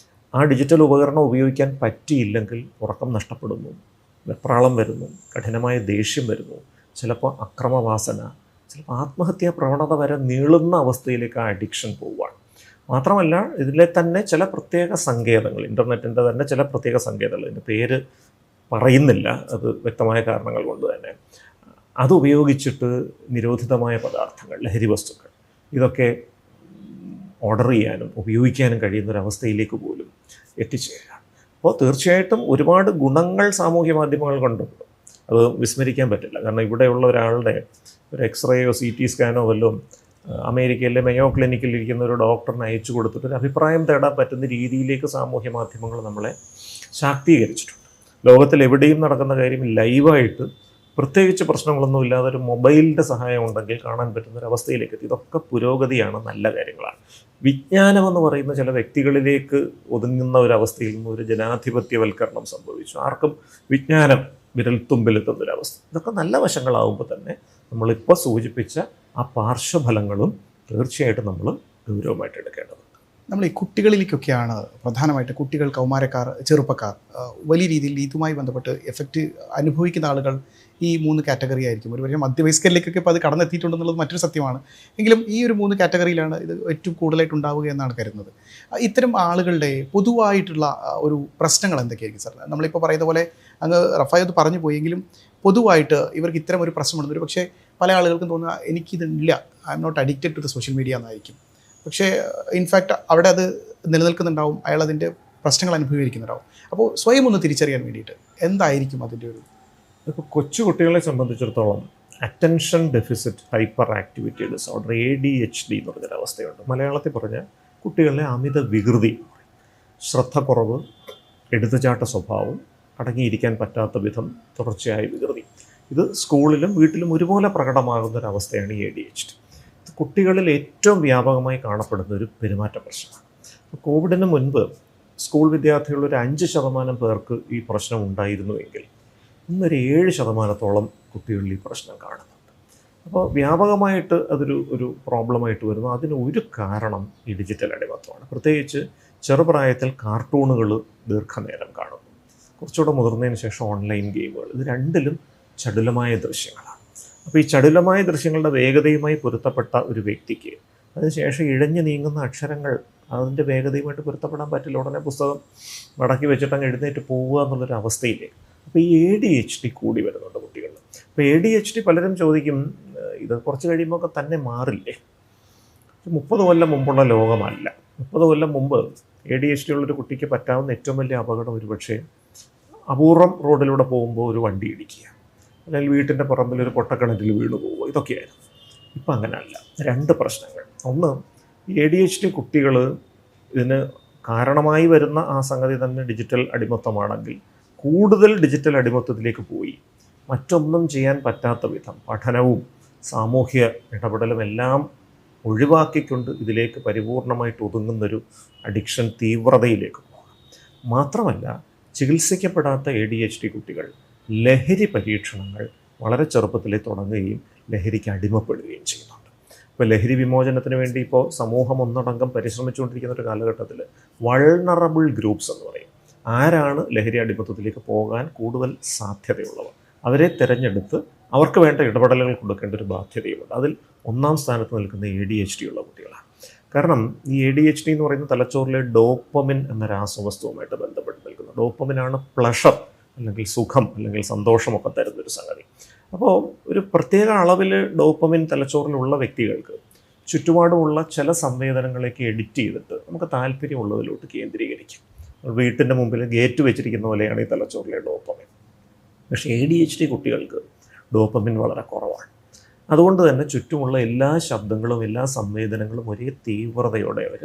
ആ ഡിജിറ്റൽ ഉപകരണം ഉപയോഗിക്കാൻ പറ്റിയില്ലെങ്കിൽ ഉറക്കം നഷ്ടപ്പെടുന്നു, വെപ്രാളം വരുന്നു, കഠിനമായ ദേഷ്യം വരുന്നു, ചിലപ്പോൾ അക്രമവാസന, ചിലപ്പോൾ ആത്മഹത്യാ പ്രവണത വരെ നീളുന്ന അവസ്ഥയിലേക്ക് ആ അഡിക്ഷൻ പോവുകയാണ്. മാത്രമല്ല ഇതിലെ തന്നെ ചില പ്രത്യേക സങ്കേതങ്ങൾ, ഇൻ്റർനെറ്റിൻ്റെ തന്നെ ചില പ്രത്യേക സങ്കേതങ്ങൾ, ഇതിൻ്റെ പേര് പറയുന്നില്ല, അത് വ്യക്തമായ കാരണങ്ങൾ കൊണ്ട് തന്നെ, അതുപയോഗിച്ചിട്ട് നിരോധിതമായ പദാർത്ഥങ്ങൾ, ലഹരി വസ്തുക്കൾ, ഇതൊക്കെ ഓർഡർ ചെയ്യാനും ഉപയോഗിക്കാനും കഴിയുന്നൊരവസ്ഥയിലേക്ക് പോലും എത്തിച്ചേരുക. അപ്പോൾ തീർച്ചയായിട്ടും ഒരുപാട് ഗുണങ്ങൾ സാമൂഹ്യ മാധ്യമങ്ങൾ കൊണ്ടുണ്ട്, അത് വിസ്മരിക്കാൻ പറ്റില്ല. കാരണം ഇവിടെയുള്ള ഒരാളുടെ ഒരു എക്സ്റേയോ CT സ്കാനോ വല്ലതും അമേരിക്കയിലെ മെയോ ക്ലിനിക്കിൽ ഇരിക്കുന്ന ഒരു ഡോക്ടറിന് അയച്ചു കൊടുത്തിട്ട് ഒരു അഭിപ്രായം തേടാൻ പറ്റുന്ന രീതിയിലേക്ക് സാമൂഹ്യ മാധ്യമങ്ങൾ നമ്മളെ ശാക്തീകരിച്ചിട്ടുണ്ട്. ലോകത്തിൽ എവിടെയും നടക്കുന്ന കാര്യം ലൈവായിട്ട്, പ്രത്യേകിച്ച് പ്രശ്നങ്ങളൊന്നും ഇല്ലാതെ ഒരു മൊബൈലിൻ്റെ സഹായം ഉണ്ടെങ്കിൽ കാണാൻ പറ്റുന്നൊരവസ്ഥയിലേക്ക് എത്തി. ഇതൊക്കെ പുരോഗതിയാണ്, നല്ല കാര്യങ്ങളാണ്. വിജ്ഞാനം എന്ന് പറയുന്ന ചില വ്യക്തികളിലേക്ക് ഒതുങ്ങുന്ന ഒരവസ്ഥയിൽ നിന്ന് ഒരു ജനാധിപത്യവൽക്കരണം സംഭവിച്ചു. ആർക്കും വിജ്ഞാനം വിരൽത്തുമ്പിലെത്തുന്നൊരവസ്ഥ. ഇതൊക്കെ നല്ല വശങ്ങളാവുമ്പോൾ തന്നെ നമ്മളിപ്പോൾ സൂചിപ്പിച്ച ആ പാർശ്വഫലങ്ങളും തീർച്ചയായിട്ടും നമ്മൾ ഗൗരവമായിട്ട് എടുക്കേണ്ടതുണ്ട്. നമ്മൾ ഈ കുട്ടികളിലേക്കൊക്കെയാണ് പ്രധാനമായിട്ട്, കുട്ടികൾ, കൗമാരക്കാർ, ചെറുപ്പക്കാർ വലിയ രീതിയിൽ ഇതുമായി ബന്ധപ്പെട്ട് എഫക്റ്റ് അനുഭവിക്കുന്ന ആളുകൾ ഈ 3 കാറ്റഗറി ആയിരിക്കും. ഒരു പക്ഷേ മധ്യവയസ്കരിലേക്കൊക്കെ ഇപ്പോൾ അത് കടന്നെത്തിയിട്ടുണ്ടെന്നുള്ളത് മറ്റൊരു സത്യമാണ്. എങ്കിലും ഈ ഒരു 3 കാറ്റഗറിയിലാണ് ഇത് ഏറ്റവും കൂടുതലായിട്ട് ഉണ്ടാവുക എന്നാണ് കരുതുന്നത്. ഇത്തരം ആളുകളുടെ പൊതുവായിട്ടുള്ള ഒരു പ്രശ്നങ്ങൾ എന്തൊക്കെയായിരിക്കും സാർ? നമ്മളിപ്പോൾ പറയുന്ന പോലെ അങ്ങ് റഫായത് പറഞ്ഞു പോയെങ്കിലും പൊതുവായിട്ട് ഇവർക്ക് ഇത്തരം ഒരു പ്രശ്നമുണ്ട്. ഒരു പക്ഷേ പല ആളുകൾക്കും തോന്നുക എനിക്കിതില്ല, I'm not addicted to the social media എന്നായിരിക്കും. പക്ഷേ ഇൻഫാക്റ്റ് അവിടെ അത് നിലനിൽക്കുന്നുണ്ടാവും, അയാൾ അതിൻ്റെ പ്രശ്നങ്ങൾ അനുഭവിക്കുന്നുണ്ടാവും. അപ്പോൾ സ്വയം ഒന്ന് തിരിച്ചറിയാൻ വേണ്ടിയിട്ട് എന്തായിരിക്കും അതിൻ്റെ ഒരു... ഇപ്പോൾ കൊച്ചു കുട്ടികളെ സംബന്ധിച്ചിടത്തോളം attention deficit hyper activity disorder, ADHD എന്ന് പറഞ്ഞൊരവസ്ഥയുണ്ട്. മലയാളത്തിൽ പറഞ്ഞാൽ കുട്ടികളിലെ അമിത വികൃതി, ശ്രദ്ധ കുറവ്, എടുത്തുചാട്ട സ്വഭാവം, അടങ്ങിയിരിക്കാൻ പറ്റാത്ത വിധം തുടർച്ചയായ വികൃതി. ഇത് സ്കൂളിലും വീട്ടിലും ഒരുപോലെ പ്രകടമാകുന്നൊരവസ്ഥയാണ് ഈ ADHD. കുട്ടികളിൽ ഏറ്റവും വ്യാപകമായി കാണപ്പെടുന്ന ഒരു പെരുമാറ്റ പ്രശ്നമാണ്. കോവിഡിന് മുൻപ് സ്കൂൾ വിദ്യാർത്ഥികളിൽ ഒരു 5% പേർക്ക് ഈ പ്രശ്നം ഉണ്ടായിരുന്നുവെങ്കിൽ ഇന്നൊരു 7% കുട്ടികളിൽ ഈ പ്രശ്നം കാണുന്നുണ്ട്. അപ്പോൾ വ്യാപകമായിട്ട് അതൊരു പ്രോബ്ലമായിട്ട് വരുന്നു. അതിന് ഒരു കാരണം ഈ ഡിജിറ്റൽ അടിമത്തമാണ്. പ്രത്യേകിച്ച് ചെറുപ്രായത്തിൽ കാർട്ടൂണുകൾ ദീർഘനേരം കാണുന്നു, കുറച്ചുകൂടെ മുതിർന്നതിന് ശേഷം ഓൺലൈൻ ഗെയിമുകൾ, ഇത് രണ്ടിലും ചടുലമായ ദൃശ്യങ്ങളാണ്. അപ്പോൾ ഈ ചടുലമായ ദൃശ്യങ്ങളുടെ വേഗതയുമായി പൊരുത്തപ്പെട്ട ഒരു വ്യക്തിക്ക് അതിനുശേഷം ഇഴഞ്ഞു നീങ്ങുന്ന അക്ഷരങ്ങൾ അതിൻ്റെ വേഗതയുമായിട്ട് പൊരുത്തപ്പെടാൻ പറ്റില്ല. ഉടനെ പുസ്തകം മടക്കി വെച്ചിട്ട് അങ്ങ് എഴുന്നേറ്റ് പോവുക എന്നുള്ളൊരു അവസ്ഥയിലേക്ക്. അപ്പോൾ ഈ ADHD കൂടി വരുന്നുണ്ട് കുട്ടികളിൽ. അപ്പോൾ ADHD പലരും ചോദിക്കും, ഇത് കുറച്ച് കഴിയുമ്പോൾ ഒക്കെ തന്നെ മാറില്ലേ? 30 കൊല്ലം മുമ്പുള്ള ലോകമല്ല. 30 കൊല്ലം മുമ്പ് ADHD ഉള്ളൊരു കുട്ടിക്ക് പറ്റാവുന്ന ഏറ്റവും വലിയ അപകടം ഒരു പക്ഷേ അപൂർവം റോഡിലൂടെ പോകുമ്പോൾ ഒരു വണ്ടി ഇടിക്കുക, അല്ലെങ്കിൽ വീട്ടിൻ്റെ പറമ്പിൽ ഒരു പൊട്ടക്കിണറ്റിൽ വീണ് പോവുക, ഇതൊക്കെയായിരുന്നു. ഇപ്പം അങ്ങനെയല്ല. 2 പ്രശ്നങ്ങൾ. ഒന്ന്, ADHD കുട്ടികൾ ഇതിന് കാരണമായി വരുന്ന ആ സംഗതി തന്നെ ഡിജിറ്റൽ അടിമത്തമാണെങ്കിൽ കൂടുതൽ ഡിജിറ്റൽ അടിമത്തത്തിലേക്ക് പോയി മറ്റൊന്നും ചെയ്യാൻ പറ്റാത്ത വിധം പഠനവും സാമൂഹ്യ ഇടപെടലും എല്ലാം ഒഴിവാക്കിക്കൊണ്ട് ഇതിലേക്ക് പരിപൂർണമായിട്ട് ഒതുങ്ങുന്നൊരു അഡിക്ഷൻ തീവ്രതയിലേക്ക് പോകാം. മാത്രമല്ല, ചികിത്സിക്കപ്പെടാത്ത ADHD കുട്ടികൾ ലഹരി പരീക്ഷണങ്ങൾ വളരെ ചെറുപ്പത്തിലേ തുടങ്ങുകയും ലഹരിക്ക് അടിമപ്പെടുകയും ചെയ്യുന്നുണ്ട്. ഇപ്പോൾ ലഹരി വിമോചനത്തിന് വേണ്ടി ഇപ്പോൾ സമൂഹം ഒന്നടങ്കം പരിശ്രമിച്ചുകൊണ്ടിരിക്കുന്ന ഒരു കാലഘട്ടത്തിൽ വൾണറബിൾ ഗ്രൂപ്പ്സ് എന്ന് പറയും. ആരാണ് ലഹരി അടിമത്തത്തിലേക്ക് പോകാൻ കൂടുതൽ സാധ്യതയുള്ളവർ, അവരെ തിരഞ്ഞെടുത്ത് അവർക്ക് വേണ്ട ഇടപെടലുകൾ കൊടുക്കേണ്ട ഒരു ബാധ്യതയുമുണ്ട്. അതിൽ 1ാം സ്ഥാനത്ത് നിൽക്കുന്ന ADHD ഉള്ള കുട്ടികളാണ്. കാരണം ഈ ADHD എന്ന് പറയുന്ന തലച്ചോറിലെ ഡോപ്പമിൻ എന്ന രാസവസ്തുവുമായിട്ട് ബന്ധപ്പെട്ട് നിൽക്കുന്നു. ഡോപ്പമിനാണ് പ്ലഷർ, അല്ലെങ്കിൽ സുഖം, അല്ലെങ്കിൽ സന്തോഷമൊക്കെ തരുന്നൊരു സംഗതി. അപ്പോൾ ഒരു പ്രത്യേക അളവിൽ ഡോപ്പമിൻ തലച്ചോറിലുള്ള വ്യക്തികൾക്ക് ചുറ്റുപാടുമുള്ള ചില സംവേദനങ്ങളേക്ക് എഡിറ്റ് ചെയ്തിട്ട് നമുക്ക് താല്പര്യമുള്ളതിലോട്ട് കേന്ദ്രീകരിക്കും. വീട്ടിൻ്റെ മുമ്പിൽ ഗേറ്റ് വെച്ചിരിക്കുന്ന പോലെയാണ് ഈ തലച്ചോറിലെ ഡോപ്പമിൻ. പക്ഷേ ADHD കുട്ടികൾക്ക് ഡോപ്പമിൻ വളരെ കുറവാണ്. അതുകൊണ്ട് തന്നെ ചുറ്റുമുള്ള എല്ലാ ശബ്ദങ്ങളും എല്ലാ സംവേദനങ്ങളും ഒരേ തീവ്രതയോടെ അവർ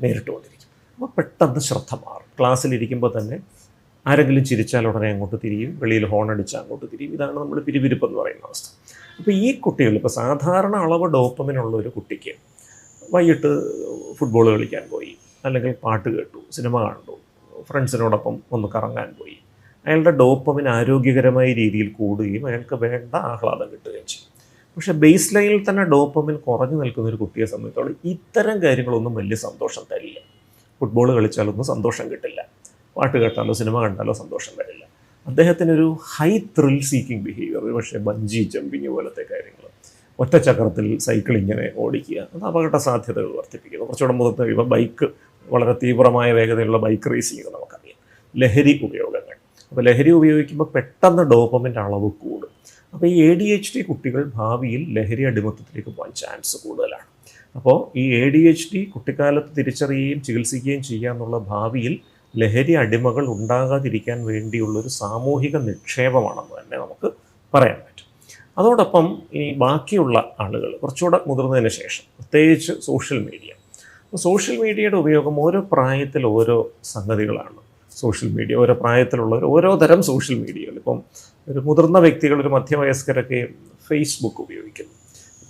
നേരിട്ടുകൊണ്ടിരിക്കും. അപ്പോൾ പെട്ടെന്ന് ശ്രദ്ധ മാറും. ക്ലാസ്സിലിരിക്കുമ്പോൾ തന്നെ ആരെങ്കിലും ചിരിച്ചാൽ ഉടനെ അങ്ങോട്ട് തിരിയും, വെളിയിൽ ഹോൺ അടിച്ചാൽ അങ്ങോട്ട് തിരിയും. ഇതാണ് നമ്മൾ പിരിവിരിപ്പെന്ന് പറയുന്ന അവസ്ഥ. അപ്പോൾ ഈ കുട്ടികൾ, ഇപ്പോൾ സാധാരണ അളവ് ഡോപ്പമിനുള്ള ഒരു കുട്ടിക്ക് വൈകിട്ട് ഫുട്ബോൾ കളിക്കാൻ പോയി, അല്ലെങ്കിൽ പാട്ട് കേട്ടു, സിനിമ കണ്ടു, ഫ്രണ്ട്സിനോടൊപ്പം ഒന്ന് കറങ്ങാൻ പോയി, അയാളുടെ ഡോപ്പമിൻ ആരോഗ്യകരമായ രീതിയിൽ കൂടുകയും അയാൾക്ക് വേണ്ട ആഹ്ലാദം കിട്ടുകയും ചെയ്യും. പക്ഷേ ബേസ് ലൈനിൽ തന്നെ ഡോപ്പമിൻ കുറഞ്ഞു നിൽക്കുന്ന ഒരു കുട്ടിയെ സംബന്ധിച്ചോളം ഇത്തരം കാര്യങ്ങളൊന്നും വലിയ സന്തോഷം തരില്ല. ഫുട്ബോൾ കളിച്ചാലൊന്നും സന്തോഷം കിട്ടില്ല, പാട്ട് കേട്ടാലോ സിനിമ കണ്ടാലോ സന്തോഷം വരില്ല. അദ്ദേഹത്തിനൊരു ഹൈ ത്രിൽ സീക്കിംഗ് ബിഹേവിയർ, പക്ഷേ ബഞ്ചി ജമ്പിങ് പോലത്തെ കാര്യങ്ങൾ, ഒറ്റച്ചക്രത്തിൽ സൈക്കിൾ ഇങ്ങനെ ഓടിക്കുക, അത് അപകട സാധ്യതകൾ വർദ്ധിപ്പിക്കുന്നു. കുറച്ചുകൂടെ മുതൽ കഴിയുമ്പോൾ ബൈക്ക്, വളരെ തീവ്രമായ വേഗതയിലുള്ള ബൈക്ക് റേസിംഗ് നമുക്കറിയാം. ലഹരി ഉപയോഗങ്ങൾ, അപ്പോൾ ലഹരി ഉപയോഗിക്കുമ്പോൾ പെട്ടെന്ന് ഡോപ്പമിൻ്റെ അളവ് കൂടും. അപ്പോൾ ഈ ADHD കുട്ടികൾ ഭാവിയിൽ ലഹരി അടിമത്തത്തിലേക്ക് പോകാൻ ചാൻസ് കൂടുതലാണ്. അപ്പോൾ ഈ ADHD കുട്ടിക്കാലത്ത് തിരിച്ചറിയുകയും ചികിത്സിക്കുകയും ചെയ്യുക എന്നുള്ള ഭാവിയിൽ ലഹരി അടിമകൾ ഉണ്ടാകാതിരിക്കാൻ വേണ്ടിയുള്ളൊരു സാമൂഹിക നിക്ഷേപമാണെന്ന് തന്നെ നമുക്ക് പറയാൻ പറ്റും. അതോടൊപ്പം ഈ ബാക്കിയുള്ള ആളുകൾ കുറച്ചുകൂടെ മുതിർന്നതിന് ശേഷം, പ്രത്യേകിച്ച് സോഷ്യൽ മീഡിയയുടെ ഉപയോഗം ഓരോ പ്രായത്തിൽ ഓരോ സംഗതികളാണ്. സോഷ്യൽ മീഡിയ ഓരോ പ്രായത്തിലുള്ളവർ ഓരോ തരം സോഷ്യൽ മീഡിയകൾ, ഇപ്പം ഒരു മുതിർന്ന വ്യക്തികൾ, ഒരു മധ്യവയസ്കരൊക്കെ ഫേസ്ബുക്ക് ഉപയോഗിക്കുന്നു.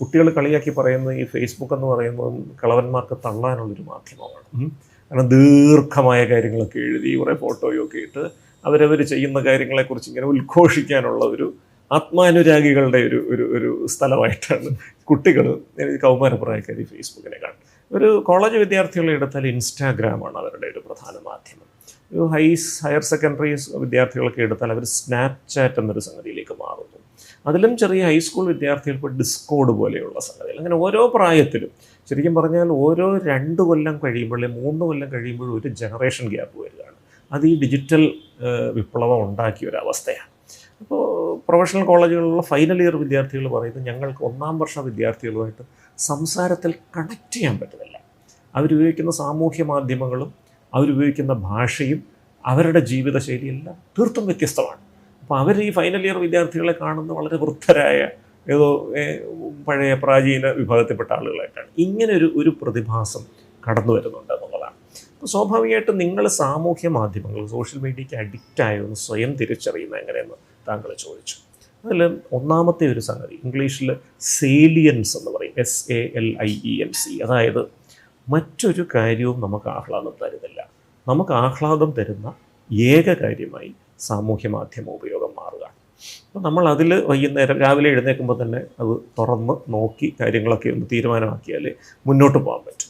കുട്ടികൾ കളിയാക്കി പറയുന്നത് ഈ ഫേസ്ബുക്ക് എന്ന് പറയുന്നത് കളവന്മാർക്ക് തള്ളാനുള്ളൊരു മാധ്യമമാണ്. കാരണം ദീർഘമായ കാര്യങ്ങളൊക്കെ എഴുതി കുറേ ഫോട്ടോയൊക്കെ ഇട്ട് അവരവർ ചെയ്യുന്ന കാര്യങ്ങളെക്കുറിച്ച് ഇങ്ങനെ ഉദ്ഘോഷിക്കാനുള്ള ഒരു ആത്മാനുരാഗികളുടെ ഒരു സ്ഥലമായിട്ടാണ് കുട്ടികൾ, കൗമാരപ്രായക്കാർ ഈ ഫേസ്ബുക്കിനെ കാണുന്നത്. ഒരു കോളേജ് വിദ്യാർത്ഥികളെ എടുത്താൽ ഇൻസ്റ്റാഗ്രാമാണ് അവരുടെ ഒരു പ്രധാന മാധ്യമം. ഒരു ഹയർ സെക്കൻഡറി വിദ്യാർത്ഥികളൊക്കെ എടുത്താൽ അവർ സ്നാപ്ചാറ്റ് എന്നൊരു സംഗതിയിലേക്ക് മാറുന്നു. അതിലും ചെറിയ ഹൈസ്കൂൾ വിദ്യാർത്ഥികൾ ഇപ്പോൾ ഡിസ്കോഡ് പോലെയുള്ള സംഗതികൾ. അങ്ങനെ ഓരോ പ്രായത്തിലും, ശരിക്കും പറഞ്ഞാൽ ഓരോ 2 കൊല്ലം കഴിയുമ്പോൾ, 3 കൊല്ലം കഴിയുമ്പോഴും ഒരു ജനറേഷൻ ഗ്യാപ്പ് വരികയാണ്. അത് ഈ ഡിജിറ്റൽ വിപ്ലവം ഉണ്ടാക്കിയ ഒരവസ്ഥയാണ്. അപ്പോൾ പ്രൊഫഷണൽ കോളേജുകളിലുള്ള ഫൈനൽ ഇയർ വിദ്യാർത്ഥികൾ പറയുന്നത് ഞങ്ങൾക്ക് 1ാം വർഷ വിദ്യാർത്ഥികളുമായിട്ട് സംസാരത്തിൽ കണക്ട് ചെയ്യാൻ പറ്റുന്നില്ല. അവരുപയോഗിക്കുന്ന സാമൂഹ്യ മാധ്യമങ്ങളും അവരുപയോഗിക്കുന്ന ഭാഷയും അവരുടെ ജീവിതശൈലിയെല്ലാം തീർത്തും വ്യത്യസ്തമാണ്. അപ്പോൾ അവർ ഈ ഫൈനൽ ഇയർ വിദ്യാർത്ഥികളെ കാണുന്നത് വളരെ വൃദ്ധരായ ഏതോ പഴയ പ്രാചീന വിഭാഗത്തിൽപ്പെട്ട ആളുകളായിട്ടാണ്. ഇങ്ങനെ ഒരു പ്രതിഭാസം കടന്നു വരുന്നുണ്ട് എന്നുള്ളതാണ്. അപ്പോൾ സ്വാഭാവികമായിട്ടും നിങ്ങൾ സാമൂഹ്യ മാധ്യമങ്ങൾ, സോഷ്യൽ മീഡിയയ്ക്ക് അഡിക്റ്റായോ എന്ന് സ്വയം തിരിച്ചറിയുന്നത് എങ്ങനെയെന്ന് താങ്കൾ ചോദിച്ചു. അതിൽ ഒന്നാമത്തെ ഒരു സംഗതി ഇംഗ്ലീഷിൽ സേലിയൻസ് എന്ന് പറയും, SALIENC. അതായത് മറ്റൊരു കാര്യവും നമുക്ക് ആഹ്ലാദം തരുന്നില്ല. നമുക്ക് ആഹ്ലാദം തരുന്ന ഏക കാര്യമായി സാമൂഹ്യ മാധ്യമ ഉപയോഗം മാറുക. അപ്പോൾ നമ്മൾ അതിൽ വൈകുന്നേരം രാവിലെ എഴുന്നേൽക്കുമ്പോൾ തന്നെ അത് തുറന്ന് നോക്കി കാര്യങ്ങളൊക്കെ ഒന്ന് തീരുമാനമാക്കിയാൽ മുന്നോട്ട് പോകാൻ പറ്റും.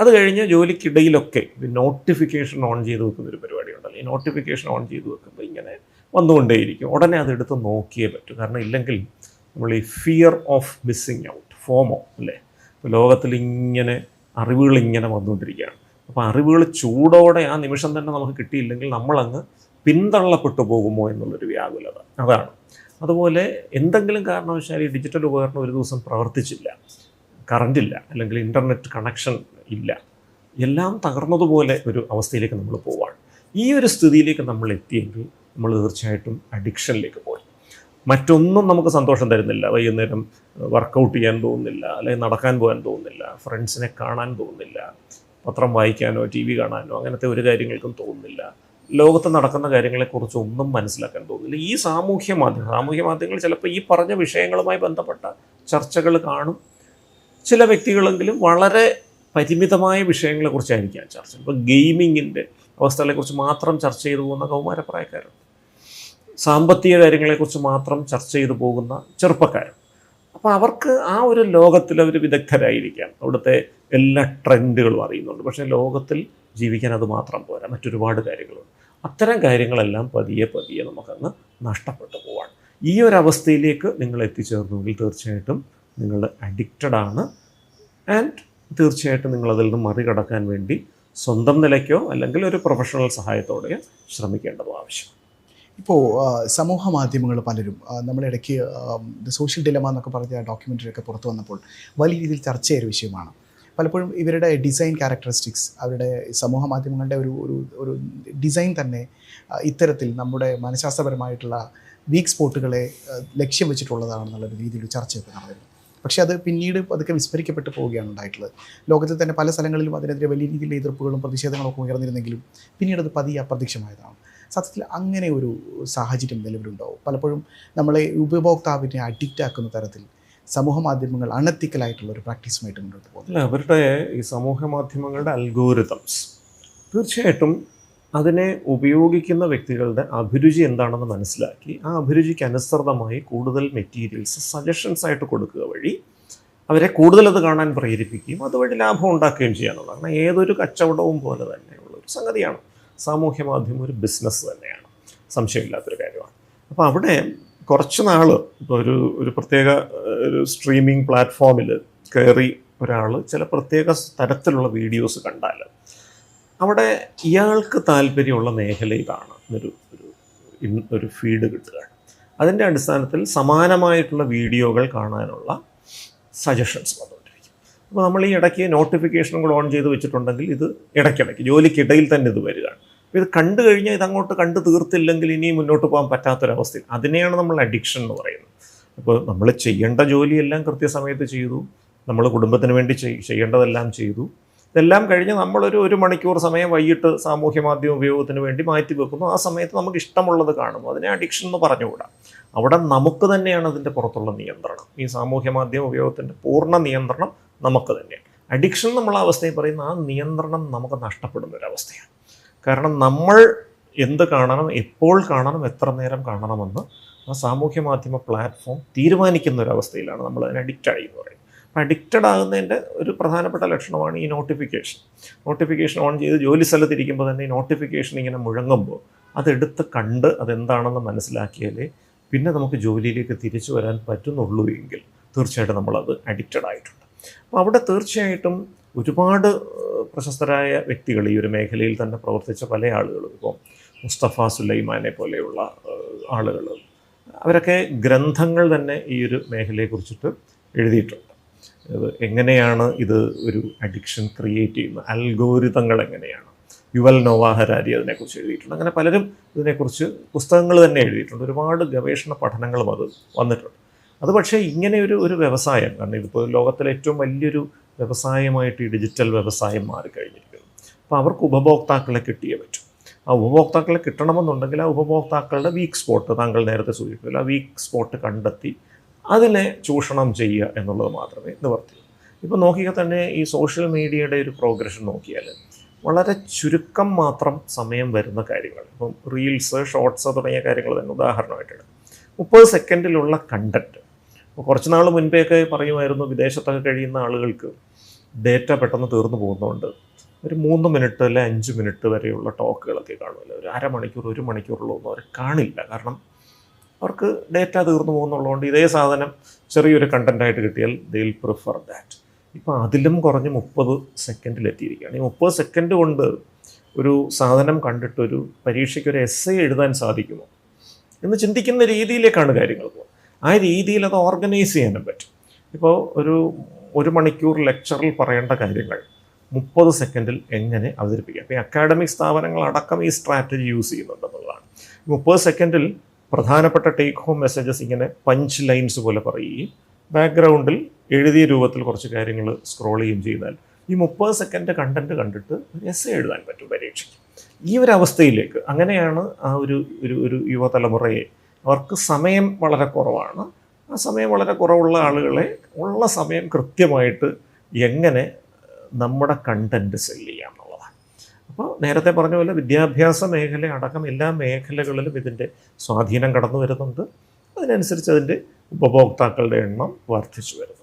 അത് കഴിഞ്ഞ് ജോലിക്കിടയിലൊക്കെ നോട്ടിഫിക്കേഷൻ ഓൺ ചെയ്ത് വെക്കുന്നൊരു പരിപാടി ഉണ്ടല്ലോ. ഈ നോട്ടിഫിക്കേഷൻ ഓൺ ചെയ്ത് വെക്കുമ്പോൾ ഇങ്ങനെ വന്നുകൊണ്ടേയിരിക്കും. ഉടനെ അതെടുത്ത് നോക്കിയേ പറ്റൂ. കാരണം ഇല്ലെങ്കിൽ നമ്മൾ ഈ ഫിയർ ഓഫ് മിസ്സിങ് ഔട്ട്, ഫോമോ അല്ലേ, ഇപ്പോൾ ലോകത്തിൽ ഇങ്ങനെ അറിവുകൾ ഇങ്ങനെ വന്നുകൊണ്ടിരിക്കുകയാണ്. അപ്പോൾ അറിവുകൾ ചൂടോടെ ആ നിമിഷം തന്നെ നമുക്ക് കിട്ടിയില്ലെങ്കിൽ നമ്മളങ്ങ് പിന്തള്ളപ്പെട്ടു പോകുമോ എന്നുള്ളൊരു വ്യാകുലത അതാണ്. അതുപോലെ എന്തെങ്കിലും കാരണവശാൽ ഈ ഡിജിറ്റൽ ഉപകരണം ഒരു ദിവസം പ്രവർത്തിച്ചില്ല, കറണ്ടില്ല, അല്ലെങ്കിൽ ഇൻ്റർനെറ്റ് കണക്ഷൻ ഇല്ല, എല്ലാം തകർന്നതുപോലെ ഒരു അവസ്ഥയിലേക്ക് നമ്മൾ പോവാണ്. ഈ ഒരു സ്ഥിതിയിലേക്ക് നമ്മൾ എത്തിയെങ്കിൽ നമ്മൾ തീർച്ചയായിട്ടും അഡിക്ഷനിലേക്ക് പോയി. മറ്റൊന്നും നമുക്ക് സന്തോഷം തരുന്നില്ല. വൈകുന്നേരം വർക്കൗട്ട് ചെയ്യാൻ തോന്നുന്നില്ല, അല്ലെങ്കിൽ നടക്കാൻ പോകാൻ തോന്നുന്നില്ല, ഫ്രണ്ട്സിനെ കാണാൻ തോന്നുന്നില്ല, പത്രം വായിക്കാനോ TV കാണാനോ അങ്ങനത്തെ ഒരു കാര്യങ്ങൾക്കും തോന്നുന്നില്ല, ലോകത്ത് നടക്കുന്ന കാര്യങ്ങളെക്കുറിച്ച് ഒന്നും മനസ്സിലാക്കാൻ തോന്നുന്നില്ല. ഈ സാമൂഹ്യ മാധ്യമങ്ങൾ ചിലപ്പോൾ ഈ പറഞ്ഞ വിഷയങ്ങളുമായി ബന്ധപ്പെട്ട ചർച്ചകൾ കാണും. ചില വ്യക്തികളെങ്കിലും വളരെ പരിമിതമായ വിഷയങ്ങളെക്കുറിച്ചായിരിക്കാം ചർച്ച. ഇപ്പോൾ ഗെയിമിങ്ങിൻ്റെ അവസ്ഥകളെക്കുറിച്ച് മാത്രം ചർച്ച ചെയ്തു പോകുന്ന കൗമാരപ്രായക്കാരുണ്ട്. സാമ്പത്തിക കാര്യങ്ങളെക്കുറിച്ച് മാത്രം ചർച്ച ചെയ്തു പോകുന്ന ചെറുപ്പക്കാരും. അപ്പോൾ അവർക്ക് ആ ഒരു ലോകത്തിൽ അവർ വിദഗ്ധരായിരിക്കാം, അവിടുത്തെ എല്ലാ ട്രെൻഡുകളും അറിയുന്നുണ്ട്. പക്ഷേ ലോകത്തിൽ ജീവിക്കാൻ അത് മാത്രം പോരാ, മറ്റൊരുപാട് കാര്യങ്ങളുണ്ട്. അത്തരം കാര്യങ്ങളെല്ലാം പതിയെ നമുക്കങ്ങ് നഷ്ടപ്പെട്ടു പോവാണ്. ഈ ഒരു അവസ്ഥയിലേക്ക് നിങ്ങൾ എത്തിച്ചേർന്നുവെങ്കിൽ തീർച്ചയായിട്ടും നിങ്ങൾ അഡിക്റ്റഡ് ആണ്. ആൻഡ് തീർച്ചയായിട്ടും നിങ്ങളതിൽ നിന്ന് മറികടക്കാൻ വേണ്ടി സ്വന്തം നിലയ്ക്കോ അല്ലെങ്കിൽ ഒരു പ്രൊഫഷണൽ സഹായത്തോടെയോ ശ്രമിക്കേണ്ടതും ആവശ്യമാണ്. ഇപ്പോൾ സമൂഹ മാധ്യമങ്ങൾ പലരും നമ്മളിടയ്ക്ക് സോഷ്യൽ ഡിലമ എന്നൊക്കെ പറഞ്ഞ ഡോക്യുമെൻ്ററി ഒക്കെ പുറത്തു വന്നപ്പോൾ വലിയ രീതിയിൽ ചർച്ച ചെയ്തൊരു വിഷയമാണ്. പലപ്പോഴും ഇവരുടെ ഡിസൈൻ ക്യാരക്ടറിസ്റ്റിക്സ്, അവരുടെ സമൂഹ മാധ്യമങ്ങളുടെ ഒരു ഡിസൈൻ തന്നെ ഇത്തരത്തിൽ നമ്മുടെ മനഃശാസ്ത്രപരമായിട്ടുള്ള വീക്ക് സ്പോട്ടുകളെ ലക്ഷ്യം വെച്ചിട്ടുള്ളതാണെന്നുള്ള രീതിയിൽ ചർച്ചയൊക്കെ നടന്നിരുന്നു. പക്ഷേ അത് പിന്നീട് അതൊക്കെ വിസ്മരിക്കപ്പെട്ടു പോവുകയാണ് ഉണ്ടായിട്ടുള്ളത്. ലോകത്തിൽ തന്നെ പല സ്ഥലങ്ങളിലും അതിനെതിരെ വലിയ രീതിയിലുള്ള എതിർപ്പുകളും പ്രതിഷേധങ്ങളൊക്കെ ഉയർന്നിരുന്നെങ്കിലും പിന്നീട് അത് പതിയെ അപ്രത്യക്ഷമായതാണ്. സത്യത്തിൽ അങ്ങനെ ഒരു സാഹചര്യം നിലവിലുണ്ടാവും. പലപ്പോഴും നമ്മളെ ഉപഭോക്താവിനെ അഡിക്റ്റ് ആക്കുന്ന തരത്തിൽ സമൂഹ മാധ്യമങ്ങൾ അൺഎത്തിക്കലായിട്ടുള്ള ഒരു പ്രാക്ടീസുമായിട്ട് മുന്നോട്ട് പോകുന്നു. അല്ല, അവരുടെ ഈ സമൂഹ മാധ്യമങ്ങളുടെ അൽഗോരിതംസ് തീർച്ചയായിട്ടും അതിനെ ഉപയോഗിക്കുന്ന വ്യക്തികളുടെ അഭിരുചി എന്താണെന്ന് മനസ്സിലാക്കി ആ അഭിരുചിക്ക് അനുസൃതമായി കൂടുതൽ മെറ്റീരിയൽസ് സജഷൻസ് ആയിട്ട് കൊടുക്കുക വഴി അവരെ കൂടുതൽ അത് കാണാൻ പ്രേരിപ്പിക്കുകയും അതുവഴി ലാഭം ഉണ്ടാക്കുകയും ചെയ്യാനുള്ളത്. കാരണം ഏതൊരു കച്ചവടവും പോലെ തന്നെയുള്ള ഒരു സംഗതിയാണ് സാമൂഹ്യ മാധ്യമം. ഒരു ബിസിനസ് തന്നെയാണ്, സംശയമില്ലാത്തൊരു കാര്യമാണ്. അപ്പോൾ അവിടെ കുറച്ച് നാൾ ഇപ്പോൾ ഒരു പ്രത്യേക ഒരു സ്ട്രീമിംഗ് പ്ലാറ്റ്ഫോമിൽ കയറി ഒരാൾ ചില പ്രത്യേക തരത്തിലുള്ള വീഡിയോസ് കണ്ടാൽ അവിടെ ഇയാൾക്ക് താല്പര്യമുള്ള മേഖലയിലാണ് ഒരു ഫീഡ് കിട്ടുകയാണ്. അതിൻ്റെ അടിസ്ഥാനത്തിൽ സമാനമായിട്ടുള്ള വീഡിയോകൾ കാണാനുള്ള സജഷൻസ് വന്നുകൊണ്ടിരിക്കും. അപ്പോൾ നമ്മൾ ഈ ഇടയ്ക്ക് നോട്ടിഫിക്കേഷനും കൂടെ ഓൺ ചെയ്ത് വെച്ചിട്ടുണ്ടെങ്കിൽ ഇത് ഇടയ്ക്കിടയ്ക്ക് ജോലിക്കിടയിൽ തന്നെ ഇത് വരികയാണ്. അപ്പോൾ ഇത് കണ്ടു കഴിഞ്ഞാൽ ഇതങ്ങോട്ട് കണ്ടു തീർത്തില്ലെങ്കിൽ ഇനിയും മുന്നോട്ട് പോകാൻ പറ്റാത്തൊരവസ്ഥയിൽ അതിനെയാണ് നമ്മൾ അഡിക്ഷൻ എന്ന് പറയുന്നത്. അപ്പോൾ നമ്മൾ ചെയ്യേണ്ട ജോലിയെല്ലാം കൃത്യസമയത്ത് ചെയ്തു, നമ്മൾ കുടുംബത്തിന് വേണ്ടി ചെയ്യേണ്ടതെല്ലാം ചെയ്തു. ഇതെല്ലാം കഴിഞ്ഞ് നമ്മളൊരു മണിക്കൂർ സമയം വൈകിട്ട് സാമൂഹ്യ മാധ്യമ ഉപയോഗത്തിന് വേണ്ടി മാറ്റി വെക്കുന്നു. ആ സമയത്ത് നമുക്ക് ഇഷ്ടമുള്ളത് കാണുന്നു. അതിനെ അഡിക്ഷൻ എന്ന് പറഞ്ഞുകൂടാ. അവിടെ നമുക്ക് തന്നെയാണ് അതിൻ്റെ പുറത്തുള്ള നിയന്ത്രണം. ഈ സാമൂഹ്യ മാധ്യമ ഉപയോഗത്തിൻ്റെ പൂർണ്ണ നിയന്ത്രണം നമുക്ക് തന്നെയാണ്. അഡിക്ഷൻ നമ്മൾ ആ അവസ്ഥയിൽ പറയുന്ന ആ നിയന്ത്രണം നമുക്ക് നഷ്ടപ്പെടുന്ന ഒരവസ്ഥയാണ്. കാരണം നമ്മൾ എന്ത് കാണണം, എപ്പോൾ കാണണം, എത്ര നേരം കാണണമെന്ന് ആ സാമൂഹ്യ മാധ്യമ പ്ലാറ്റ്ഫോം തീരുമാനിക്കുന്ന ഒരവസ്ഥയിലാണ് നമ്മൾ അതിന് അഡിക്റ്റായി എന്ന് പറയുന്നത്. അപ്പം അഡിക്റ്റഡ് ആകുന്നതിൻ്റെ ഒരു പ്രധാനപ്പെട്ട ലക്ഷണമാണ് ഈ നോട്ടിഫിക്കേഷൻ ഓൺ ചെയ്ത് ജോലി സ്ഥലത്തിരിക്കുമ്പോൾ തന്നെ ഈ നോട്ടിഫിക്കേഷൻ ഇങ്ങനെ മുഴങ്ങുമ്പോൾ അതെടുത്ത് കണ്ട് അതെന്താണെന്ന് മനസ്സിലാക്കിയാലേ പിന്നെ നമുക്ക് ജോലിയിലേക്ക് തിരിച്ചു വരാൻ പറ്റുന്നുള്ളൂ എങ്കിൽ തീർച്ചയായിട്ടും നമ്മളത് അഡിക്റ്റഡ് ആയിട്ടുണ്ട്. അപ്പോൾ അവിടെ തീർച്ചയായിട്ടും ഒരുപാട് പ്രശസ്തരായ വ്യക്തികൾ ഈ ഒരു മേഖലയിൽ തന്നെ പ്രവർത്തിച്ച പല ആളുകളും, ഇപ്പോൾ മുസ്തഫ സുലൈമാനെ പോലെയുള്ള ആളുകൾ, അവരൊക്കെ ഗ്രന്ഥങ്ങൾ തന്നെ ഈ ഒരു മേഖലയെക്കുറിച്ചിട്ട് എഴുതിയിട്ടുണ്ട്. എങ്ങനെയാണ് ഇത് ഒരു അഡിക്ഷൻ ക്രിയേറ്റ് ചെയ്യുന്നത്, അൽഗോരിതങ്ങൾ എങ്ങനെയാണ്. യുവൽ നോവ ഹരാരി അതിനെക്കുറിച്ച് എഴുതിയിട്ടുണ്ട്. അങ്ങനെ പലരും ഇതിനെക്കുറിച്ച് പുസ്തകങ്ങൾ തന്നെ എഴുതിയിട്ടുണ്ട്. ഒരുപാട് ഗവേഷണ പഠനങ്ങളും അത് വന്നിട്ടുണ്ട്. അത് പക്ഷേ ഇങ്ങനെ ഒരു വ്യവസായം, കാരണം ഇതിപ്പോൾ ലോകത്തിലെ ഏറ്റവും വലിയൊരു വ്യവസായമായിട്ട് ഈ ഡിജിറ്റൽ വ്യവസായം മാറിക്കഴിഞ്ഞിരിക്കുന്നു. അപ്പോൾ അവർക്ക് ഉപഭോക്താക്കളെ കിട്ടിയേ പറ്റും. ആ ഉപഭോക്താക്കളെ കിട്ടണമെന്നുണ്ടെങ്കിൽ ആ ഉപഭോക്താക്കളുടെ വീക്ക് സ്പോട്ട്, താങ്കൾ നേരത്തെ സൂചിപ്പിച്ചില്ല, ആ വീക്ക് സ്പോട്ട് കണ്ടെത്തി അതിനെ ചൂഷണം ചെയ്യുക എന്നുള്ളത് മാത്രമേ നിവർത്തിയുള്ളൂ. ഇപ്പോൾ നോക്കിയാൽ തന്നെ ഈ സോഷ്യൽ മീഡിയയുടെ ഒരു പ്രോഗ്രഷൻ നോക്കിയാൽ വളരെ ചുരുക്കം മാത്രം സമയം വരുന്ന കാര്യങ്ങൾ, ഇപ്പം റീൽസ്, ഷോർട്സ് തുടങ്ങിയ കാര്യങ്ങൾ തന്നെ ഉദാഹരണമായിട്ടാണ്. 30 സെക്കൻഡിലുള്ള കണ്ടൻറ്റ്. ഇപ്പോൾ കുറച്ച് നാൾ മുൻപേയൊക്കെ പറയുമായിരുന്നു വിദേശത്തൊക്കെ കഴിയുന്ന ആളുകൾക്ക് ഡേറ്റ പെട്ടെന്ന് തീർന്നു പോകുന്നതുകൊണ്ട് ഒരു 3 മിനിറ്റ് അല്ലെ 5 മിനിറ്റ് വരെയുള്ള ടോക്കുകളൊക്കെ കാണുമല്ലോ. ഒരു അരമണിക്കൂർ 1 മണിക്കൂറുള്ളതൊന്നും അവർ കാണില്ല. കാരണം അവർക്ക് ഡേറ്റ തീർന്നു പോകുന്നുള്ളതുകൊണ്ട് ഇതേ സാധനം ചെറിയൊരു കണ്ടൻറ്റായിട്ട് കിട്ടിയാൽ ദേ വിൽ പ്രിഫർ ദാറ്റ്. ഇപ്പോൾ അതിലും കുറഞ്ഞ് 30 സെക്കൻഡിലെത്തിയിരിക്കുകയാണ്. ഈ 30 സെക്കൻഡ് കൊണ്ട് ഒരു സാധനം കണ്ടിട്ടൊരു പരീക്ഷയ്ക്കൊരു എസ്സേ എഴുതാൻ സാധിക്കുമോ എന്ന് ചിന്തിക്കുന്ന രീതിയിലേക്കാണ് കാര്യങ്ങൾ പോകുന്നത്. ആ രീതിയിൽ അത് ഓർഗനൈസ് ചെയ്യാനും പറ്റും. ഇപ്പോൾ ഒരു മണിക്കൂർ ലെക്ചറിൽ പറയേണ്ട കാര്യങ്ങൾ 30 സെക്കൻഡിൽ എങ്ങനെ അവതരിപ്പിക്കാം. ഇപ്പോൾ ഈ അക്കാഡമിക് സ്ഥാപനങ്ങളടക്കം ഈ സ്ട്രാറ്റജി യൂസ് ചെയ്യുന്നുണ്ടെന്നുള്ളതാണ്. 30 സെക്കൻഡിൽ പ്രധാനപ്പെട്ട ടേക്ക് ഹോം മെസ്സേജസ് ഇങ്ങനെ പഞ്ച് ലൈൻസ് പോലെ പറയുകയും ബാക്ക്ഗ്രൗണ്ടിൽ എഴുതിയ രൂപത്തിൽ കുറച്ച് കാര്യങ്ങൾ സ്ക്രോൾ ചെയ്യുകയും ചെയ്താൽ ഈ 30 സെക്കൻഡ് കണ്ടൻറ്റ് കണ്ടിട്ട് ഒരു എസ്സേ എഴുതാൻ പറ്റും പരീക്ഷയ്ക്ക്. ഈ ഒരു അവസ്ഥയിലേക്ക് അങ്ങനെയാണ് ആ ഒരു യുവതലമുറയെ, അവർക്ക് സമയം വളരെ കുറവാണ്. ആ സമയം വളരെ കുറവുള്ള ആളുകളെ ഉള്ള സമയം കൃത്യമായിട്ട് എങ്ങനെ നമ്മുടെ കണ്ടൻറ്റ് സെല്ല് ചെയ്യാം എന്നുള്ളതാണ്. അപ്പോൾ നേരത്തെ പറഞ്ഞ പോലെ വിദ്യാഭ്യാസ മേഖല അടക്കം എല്ലാ മേഖലകളിലും ഇതിൻ്റെ സ്വാധീനം കടന്നു വരുന്നുണ്ട്. അതിനനുസരിച്ച് അതിൻ്റെ ഉപഭോക്താക്കളുടെ എണ്ണം വർദ്ധിച്ചു വരുന്നു.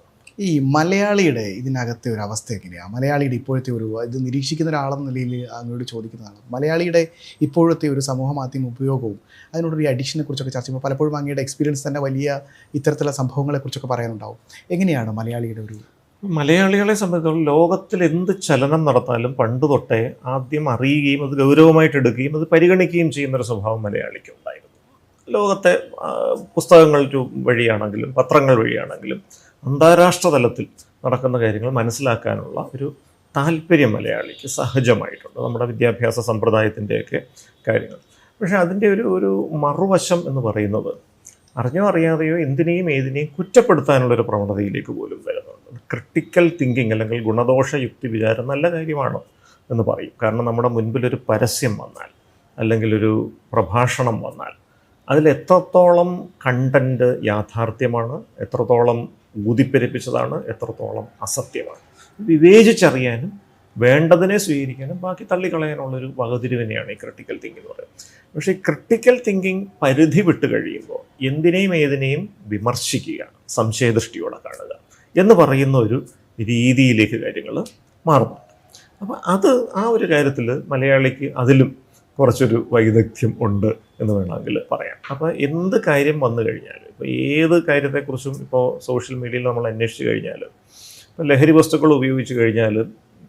ഈ മലയാളിയുടെ ഇതിനകത്തെ ഒരു അവസ്ഥ എങ്ങനെയാണ്? മലയാളിയുടെ ഇപ്പോഴത്തെ ഇത് നിരീക്ഷിക്കുന്ന ഒരാളെന്ന നിലയിൽ അങ്ങോട്ട് ചോദിക്കുന്നതാണ്. മലയാളിയുടെ ഇപ്പോഴത്തെ ഒരു സമൂഹ മാധ്യമ ഉപയോഗവും അതിനോടൊരു അഡിക്ഷനെ കുറിച്ചൊക്കെ ചർച്ച ചെയ്യുമ്പോൾ പലപ്പോഴും അങ്ങയുടെ എക്സ്പീരിയൻസ് തന്നെ വലിയ ഇത്തരത്തിലുള്ള സംഭവങ്ങളെക്കുറിച്ചൊക്കെ പറയാനുണ്ടാവും. എങ്ങനെയാണ് മലയാളികളെ സംബന്ധിച്ചിടത്തോളം ലോകത്തിൽ എന്ത് ചലനം നടത്താലും പണ്ട് തൊട്ടേ ആദ്യം അറിയുകയും അത് ഗൗരവമായിട്ട് എടുക്കുകയും അത് പരിഗണിക്കുകയും ചെയ്യുന്നൊരു സ്വഭാവം മലയാളിക്ക് ഉണ്ടായിരുന്നു. ലോകത്തെ പുസ്തകങ്ങൾ വഴിയാണെങ്കിലും പത്രങ്ങൾ വഴിയാണെങ്കിലും അന്താരാഷ്ട്ര തലത്തിൽ നടക്കുന്ന കാര്യങ്ങൾ മനസ്സിലാക്കാനുള്ള ഒരു താല്പര്യം മലയാളിക്ക് സഹജമായിട്ടുണ്ട്, നമ്മുടെ വിദ്യാഭ്യാസ സമ്പ്രദായത്തിൻ്റെയൊക്കെ കാര്യങ്ങൾ. പക്ഷേ അതിൻ്റെ ഒരു മറുവശം എന്ന് പറയുന്നത് അറിഞ്ഞോ അറിയാതെയോ എന്തിനേയും ഏതിനേയും കുറ്റപ്പെടുത്താനുള്ളൊരു പ്രവണതയിലേക്ക് പോലും വരുന്നുണ്ട്. ക്രിട്ടിക്കൽ തിങ്കിങ് അല്ലെങ്കിൽ ഗുണദോഷ യുക്തി വിചാരം നല്ല കാര്യമാണ് എന്ന് പറയും. കാരണം നമ്മുടെ മുൻപിലൊരു പരസ്യം വന്നാൽ അല്ലെങ്കിൽ ഒരു പ്രഭാഷണം വന്നാൽ അതിൽ എത്രത്തോളം കണ്ടൻറ്റ് യാഥാർത്ഥ്യമാണ്, എത്രത്തോളം ഊതിപ്പെരുപ്പിച്ചതാണ്, എത്രത്തോളം അസത്യമാണ്, വിവേചിച്ചറിയാനും വേണ്ടതിനെ സ്വീകരിക്കാനും ബാക്കി തള്ളിക്കളയാനുള്ളൊരു വകതിരിവിനെയാണ് ഈ ക്രിട്ടിക്കൽ തിങ്കിങ് എന്ന് പറയുന്നത്. പക്ഷേ ഈ ക്രിട്ടിക്കൽ തിങ്കിങ് പരിധി വിട്ട് കഴിയുമ്പോൾ എന്തിനേയും ഏതിനേയും വിമർശിക്കുക, സംശയദൃഷ്ടിയോടെ കാണുക എന്ന് പറയുന്ന ഒരു രീതിയിലേക്ക് കാര്യങ്ങൾ മാറുന്നുണ്ട്. അപ്പോൾ അത് ആ ഒരു കാര്യത്തിൽ മലയാളിക്ക് അതിലും കുറച്ചൊരു വൈദഗ്ധ്യം ഉണ്ട് എന്ന് വേണമെങ്കിൽ പറയാം. അപ്പോൾ എന്ത് കാര്യം വന്നു കഴിഞ്ഞാൽ, ഇപ്പോൾ ഏത് കാര്യത്തെക്കുറിച്ചും ഇപ്പോൾ സോഷ്യൽ മീഡിയയിൽ നമ്മൾ അന്വേഷിച്ച് കഴിഞ്ഞാൽ, ഇപ്പോൾ ലഹരി വസ്തുക്കൾ ഉപയോഗിച്ച് കഴിഞ്ഞാൽ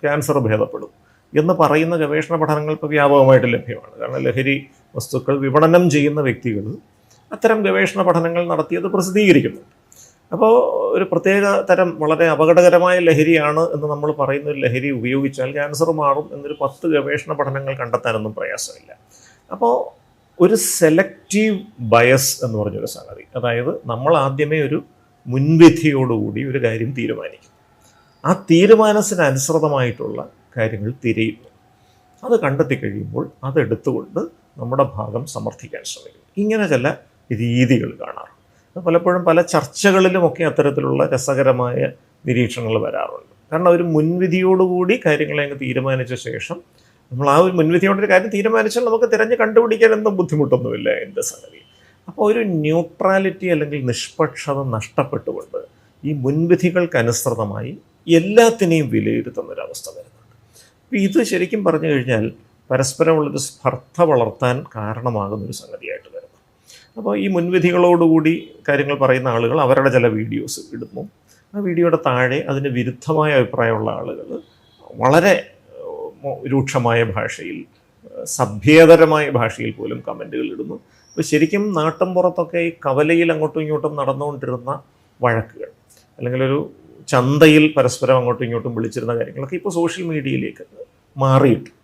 ക്യാൻസർ ഭേദപ്പെടും എന്ന് പറയുന്ന ഗവേഷണ പഠനങ്ങൾ ഇപ്പോൾ വ്യാപകമായിട്ട് ലഭ്യമാണ്. കാരണം ലഹരി വസ്തുക്കൾ വിപണനം ചെയ്യുന്ന വ്യക്തികൾ അത്തരം ഗവേഷണ പഠനങ്ങൾ നടത്തിയത് പ്രസിദ്ധീകരിക്കുന്നു. അപ്പോൾ ഒരു പ്രത്യേക തരം വളരെ അപകടകരമായ ലഹരിയാണ് എന്ന് നമ്മൾ പറയുന്ന ഒരു ലഹരി ഉപയോഗിച്ചാൽ ക്യാൻസർ മാറും എന്നൊരു 10 ഗവേഷണ പഠനങ്ങൾ കണ്ടെത്താനൊന്നും പ്രയാസമില്ല. അപ്പോൾ ഒരു സെലക്റ്റീവ് ബയസ് എന്ന് പറഞ്ഞൊരു സംഗതി, അതായത് നമ്മൾ ആദ്യമേ ഒരു മുൻവിധിയോടുകൂടി ഒരു കാര്യം തീരുമാനിക്കും, ആ തീരുമാനത്തിനനുസൃതമായിട്ടുള്ള കാര്യങ്ങൾ തിരയുന്നു, അത് കണ്ടെത്തി കഴിയുമ്പോൾ അതെടുത്തുകൊണ്ട് നമ്മുടെ ഭാഗം സമർത്ഥിക്കാൻ ശ്രമിക്കും. ഇങ്ങനെ ചില രീതികൾ കാണാറുണ്ട്. പലപ്പോഴും പല ചർച്ചകളിലുമൊക്കെ അത്തരത്തിലുള്ള രസകരമായ നിരീക്ഷണങ്ങൾ വരാറുണ്ട്. കാരണം ഒരു മുൻവിധിയോടുകൂടി കാര്യങ്ങളെ അങ്ങ് തീരുമാനിച്ച ശേഷം നമ്മൾ ആ ഒരു മുൻവിധിയോടൊരു കാര്യം തീരുമാനിച്ചാൽ നമുക്ക് തിരഞ്ഞ് കണ്ടുപിടിക്കാൻ എന്തും ബുദ്ധിമുട്ടൊന്നുമില്ല എൻ്റെ സംഗതി. അപ്പോൾ ഒരു ന്യൂട്രാലിറ്റി അല്ലെങ്കിൽ നിഷ്പക്ഷത നഷ്ടപ്പെട്ടുകൊണ്ട് ഈ മുൻവിധികൾക്കനുസൃതമായി എല്ലാത്തിനെയും വിലയിരുത്തുന്നൊരവസ്ഥ വരുന്നുണ്ട്. അപ്പോൾ ഇത് ശരിക്കും പറഞ്ഞു കഴിഞ്ഞാൽ പരസ്പരമുള്ളൊരു സ്പർദ്ധ വളർത്താൻ കാരണമാകുന്നൊരു സംഗതിയായിട്ട് വരുന്നു. അപ്പോൾ ഈ മുൻവിധികളോടുകൂടി കാര്യങ്ങൾ പറയുന്ന ആളുകൾ അവരുടെ ചില വീഡിയോസ് ഇടുന്നു. ആ വീഡിയോയുടെ താഴെ അതിന് വിരുദ്ധമായ അഭിപ്രായമുള്ള ആളുകൾ വളരെ രൂക്ഷമായ ഭാഷയിൽ, സഭ്യേതരമായ ഭാഷയിൽ പോലും കമൻറ്റുകൾ ഇടുന്നു. അപ്പോൾ ശരിക്കും നാട്ടും പുറത്തൊക്കെ ഈ കവലയിൽ അങ്ങോട്ടും ഇങ്ങോട്ടും നടന്നുകൊണ്ടിരുന്ന വഴക്കുകൾ, അല്ലെങ്കിൽ ഒരു ചന്തയിൽ പരസ്പരം അങ്ങോട്ടും ഇങ്ങോട്ടും വിളിച്ചിരുന്ന കാര്യങ്ങളൊക്കെ ഇപ്പോൾ സോഷ്യൽ മീഡിയയിലേക്ക് മാറിയിട്ടുണ്ട്.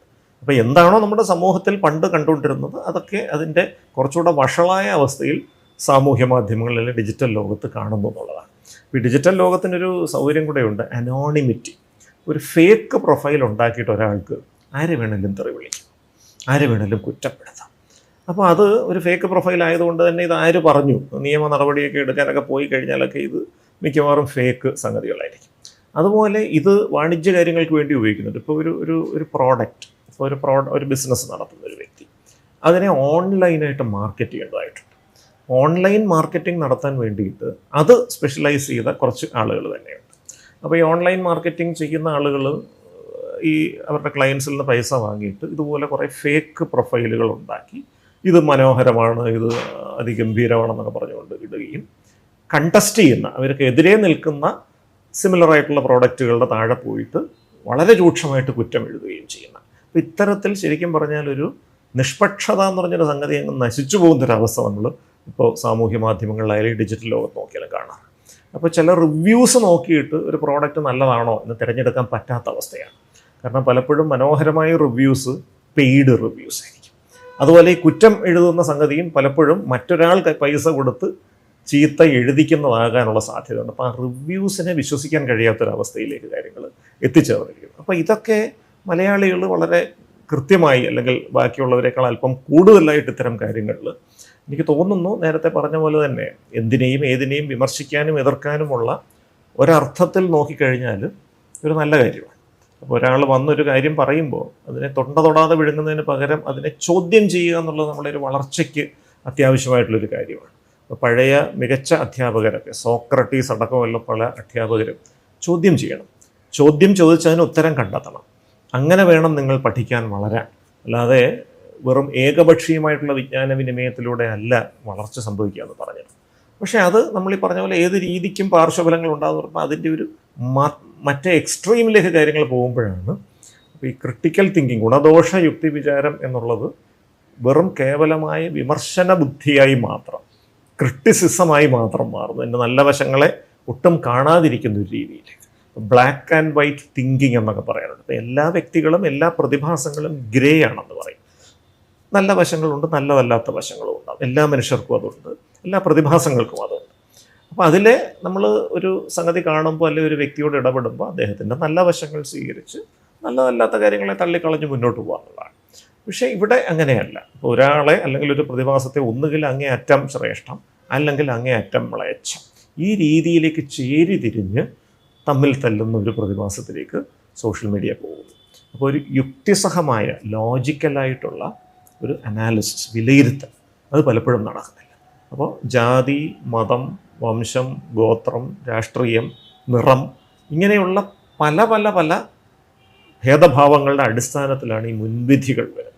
അപ്പോൾ എന്താണോ നമ്മുടെ സമൂഹത്തിൽ പണ്ട് കണ്ടുകൊണ്ടിരുന്നത് അതൊക്കെ അതിൻ്റെ കുറച്ചുകൂടെ വഷളായ അവസ്ഥയിൽ സാമൂഹ്യ മാധ്യമങ്ങളിൽ അല്ലെങ്കിൽ ഡിജിറ്റൽ ലോകത്ത് കാണുന്നു എന്നുള്ളതാണ്. ഈ ഡിജിറ്റൽ ലോകത്തിനൊരു സൗകര്യം കൂടെയുണ്ട്, അനോണിമിറ്റി. ഒരു ഫേക്ക് പ്രൊഫൈൽ ഉണ്ടാക്കിയിട്ട് ഒരാൾക്ക് ആരെ വേണമെങ്കിലും തെറി വിളിക്കാം, ആരെ വേണമെങ്കിലും കുറ്റപ്പെടുത്താം. അപ്പോൾ അത് ഒരു ഫേക്ക് പ്രൊഫൈൽ ആയതുകൊണ്ട് തന്നെ ഇത് ആര് പറഞ്ഞു, നിയമ നടപടിയൊക്കെ എടുക്കാനൊക്കെ പോയി കഴിഞ്ഞാലൊക്കെ ഇത് മിക്കവാറും ഫേക്ക് സംഗതികളായിരിക്കും. അതുപോലെ ഇത് വാണിജ്യ കാര്യങ്ങൾക്ക് വേണ്ടി ഉപയോഗിക്കുന്നുണ്ട്. ഇപ്പോൾ ഒരു പ്രോഡക്റ്റ്, ഇപ്പോൾ ഒരു ബിസിനസ് നടത്തുന്ന ഒരു വ്യക്തി അതിനെ ഓൺലൈനായിട്ട് മാർക്കറ്റ് ചെയ്യേണ്ടതായിട്ടുണ്ട്. ഓൺലൈൻ മാർക്കറ്റിംഗ് നടത്താൻ വേണ്ടിയിട്ട് അത് സ്പെഷ്യലൈസ് ചെയ്ത കുറച്ച് ആളുകൾ തന്നെയുണ്ട്. അപ്പോൾ ഈ ഓൺലൈൻ മാർക്കറ്റിംഗ് ചെയ്യുന്ന ആളുകൾ ഈ അവരുടെ ക്ലയൻസിൽ നിന്ന് പൈസ വാങ്ങിയിട്ട് ഇതുപോലെ കുറേ ഫേക്ക് പ്രൊഫൈലുകൾ ഉണ്ടാക്കി ഇത് മനോഹരമാണ്, ഇത് അതിഗംഭീരമാണെന്നൊക്കെ പറഞ്ഞുകൊണ്ട് ഇടുകയും കണ്ടസ്റ്റ് ചെയ്യുന്ന, അവർക്ക് എതിരെ നിൽക്കുന്ന സിമിലറായിട്ടുള്ള പ്രോഡക്റ്റുകളുടെ താഴെ പോയിട്ട് വളരെ രൂക്ഷമായിട്ട് കുറ്റം എഴുതുകയും ചെയ്യുന്ന, അപ്പോൾ ഇത്തരത്തിൽ ശരിക്കും പറഞ്ഞാൽ ഒരു നിഷ്പക്ഷത എന്ന് പറഞ്ഞൊരു സംഗതി അങ്ങ് നശിച്ചു പോകുന്നൊരവസ്ഥ നമ്മൾ ഇപ്പോൾ സാമൂഹ്യ മാധ്യമങ്ങളിലായാലും ഡിജിറ്റൽ ലോകത്ത് നോക്കിയാലും കാണാം. അപ്പോൾ ചില റിവ്യൂസ് നോക്കിയിട്ട് ഒരു പ്രോഡക്റ്റ് നല്ലതാണോ എന്ന് തിരഞ്ഞെടുക്കാൻ പറ്റാത്ത അവസ്ഥയാണ്. കാരണം പലപ്പോഴും മനോഹരമായ റിവ്യൂസ് പെയ്ഡ് റിവ്യൂസ് ആയിരിക്കും. അതുപോലെ ഈ കുറ്റം എഴുതുന്ന സംഗതിയും പലപ്പോഴും മറ്റൊരാൾ പൈസ കൊടുത്ത് ചീത്ത എഴുതിക്കുന്നതാകാനുള്ള സാധ്യതയുണ്ട്. അപ്പോൾ ആ റിവ്യൂസിനെ വിശ്വസിക്കാൻ കഴിയാത്തൊരവസ്ഥയിലേക്ക് കാര്യങ്ങൾ എത്തിച്ചേർന്നിരിക്കുന്നു. അപ്പോൾ ഇതൊക്കെ മലയാളികൾ വളരെ കൃത്യമായി, അല്ലെങ്കിൽ ബാക്കിയുള്ളവരെക്കാൾ അല്പം കൂടുതലായിട്ട് ഇത്തരം കാര്യങ്ങളിൽ എനിക്ക് തോന്നുന്നു, നേരത്തെ പറഞ്ഞ പോലെ തന്നെ എന്തിനേയും ഏതിനേയും വിമർശിക്കാനും എതിർക്കാനുമുള്ള ഒരർത്ഥത്തിൽ നോക്കിക്കഴിഞ്ഞാൽ ഒരു നല്ല കാര്യമാണ്. അപ്പോൾ ഒരാൾ വന്നൊരു കാര്യം പറയുമ്പോൾ അതിനെ തൊടാതെ വിഴുങ്ങുന്നതിന് പകരം അതിനെ ചോദ്യം ചെയ്യുക എന്നുള്ളത് നമ്മുടെ ഒരു വളർച്ചയ്ക്ക് അത്യാവശ്യമായിട്ടുള്ളൊരു കാര്യമാണ്. അപ്പോൾ പഴയ മികച്ച അധ്യാപകരൊക്കെ, സോക്രട്ടീസ് അടക്കമുള്ള പല അധ്യാപകരും ചോദ്യം ചെയ്യണം, ചോദ്യം ചോദിച്ചതിന് ഉത്തരം കണ്ടെത്തണം. അങ്ങനെ വേണം നിങ്ങൾ പഠിക്കാൻ വളരാൻ. അല്ലാതെ വെറും ഏകപക്ഷീയമായിട്ടുള്ള വിജ്ഞാന വിനിമയത്തിലൂടെ അല്ല വളർച്ച സംഭവിക്കുക എന്ന് പറഞ്ഞത്. പക്ഷേ അത് നമ്മളീ പറഞ്ഞ പോലെ ഏത് രീതിക്കും പാർശ്വഫലങ്ങൾ ഉണ്ടാകുന്ന പറഞ്ഞാൽ അതിൻ്റെ ഒരു മറ്റേ എക്സ്ട്രീമിലേക്ക് കാര്യങ്ങൾ പോകുമ്പോഴാണ് അപ്പോൾ ഈ ക്രിട്ടിക്കൽ തിങ്കിങ്, ഗുണദോഷ യുക്തി വിചാരം എന്നുള്ളത് വെറും കേവലമായ വിമർശന ബുദ്ധിയായി മാത്രം, ക്രിട്ടിസിസമായി മാത്രം മാറുന്നു. അതിൻ്റെ നല്ല വശങ്ങളെ ഒട്ടും കാണാതിരിക്കുന്ന ഒരു രീതിയിലേക്ക്, ബ്ലാക്ക് ആൻഡ് വൈറ്റ് തിങ്കിങ് എന്നൊക്കെ പറയാറുണ്ട്. അപ്പോൾ എല്ലാ വ്യക്തികളും എല്ലാ പ്രതിഭാസങ്ങളും ഗ്രേ ആണെന്ന് പറയും. നല്ല വശങ്ങളുണ്ട്, നല്ലതല്ലാത്ത വശങ്ങളും ഉണ്ടാകും. എല്ലാ മനുഷ്യർക്കും അതുണ്ട്. എല്ലാ പ്രതിഭാസങ്ങൾക്കും അതുണ്ട്. അപ്പോൾ അതിലെ നമ്മൾ ഒരു സംഗതി കാണുമ്പോൾ അല്ലെങ്കിൽ ഒരു വ്യക്തിയോട് ഇടപെടുമ്പോൾ അദ്ദേഹത്തിൻ്റെ നല്ല വശങ്ങൾ സ്വീകരിച്ച് നല്ലതല്ലാത്ത കാര്യങ്ങളെ തള്ളിക്കളഞ്ഞ് മുന്നോട്ട് പോകാനുള്ളതാണ്. പക്ഷേ ഇവിടെ അങ്ങനെയല്ല. ഇപ്പോൾ ഒരാളെ അല്ലെങ്കിൽ ഒരു പ്രതിഭാസത്തെ ഒന്നുകിൽ അങ്ങേയറ്റം ശ്രേഷ്ഠം അല്ലെങ്കിൽ അങ്ങേയറ്റം മ്ലേച്ഛം, ഈ രീതിയിലേക്ക് ചേരി തിരിഞ്ഞ് തമ്മിൽ തല്ലുന്ന ഒരു പ്രതിഭാസത്തിലേക്ക് സോഷ്യൽ മീഡിയ പോകുന്നു. അപ്പോൾ ഒരു യുക്തിസഹമായ ലോജിക്കലായിട്ടുള്ള ഒരു അനാലിസിസ്, വിലയിരുത്തൽ, അത് പലപ്പോഴും നടക്കുന്നില്ല. അപ്പോൾ ജാതി, മതം, വംശം, ഗോത്രം, രാഷ്ട്രീയം, നിറം, ഇങ്ങനെയുള്ള പല പല പല ഭേദഭാവങ്ങളുടെ അടിസ്ഥാനത്തിലാണ് ഈ മുൻവിധികൾ വരുന്നത്.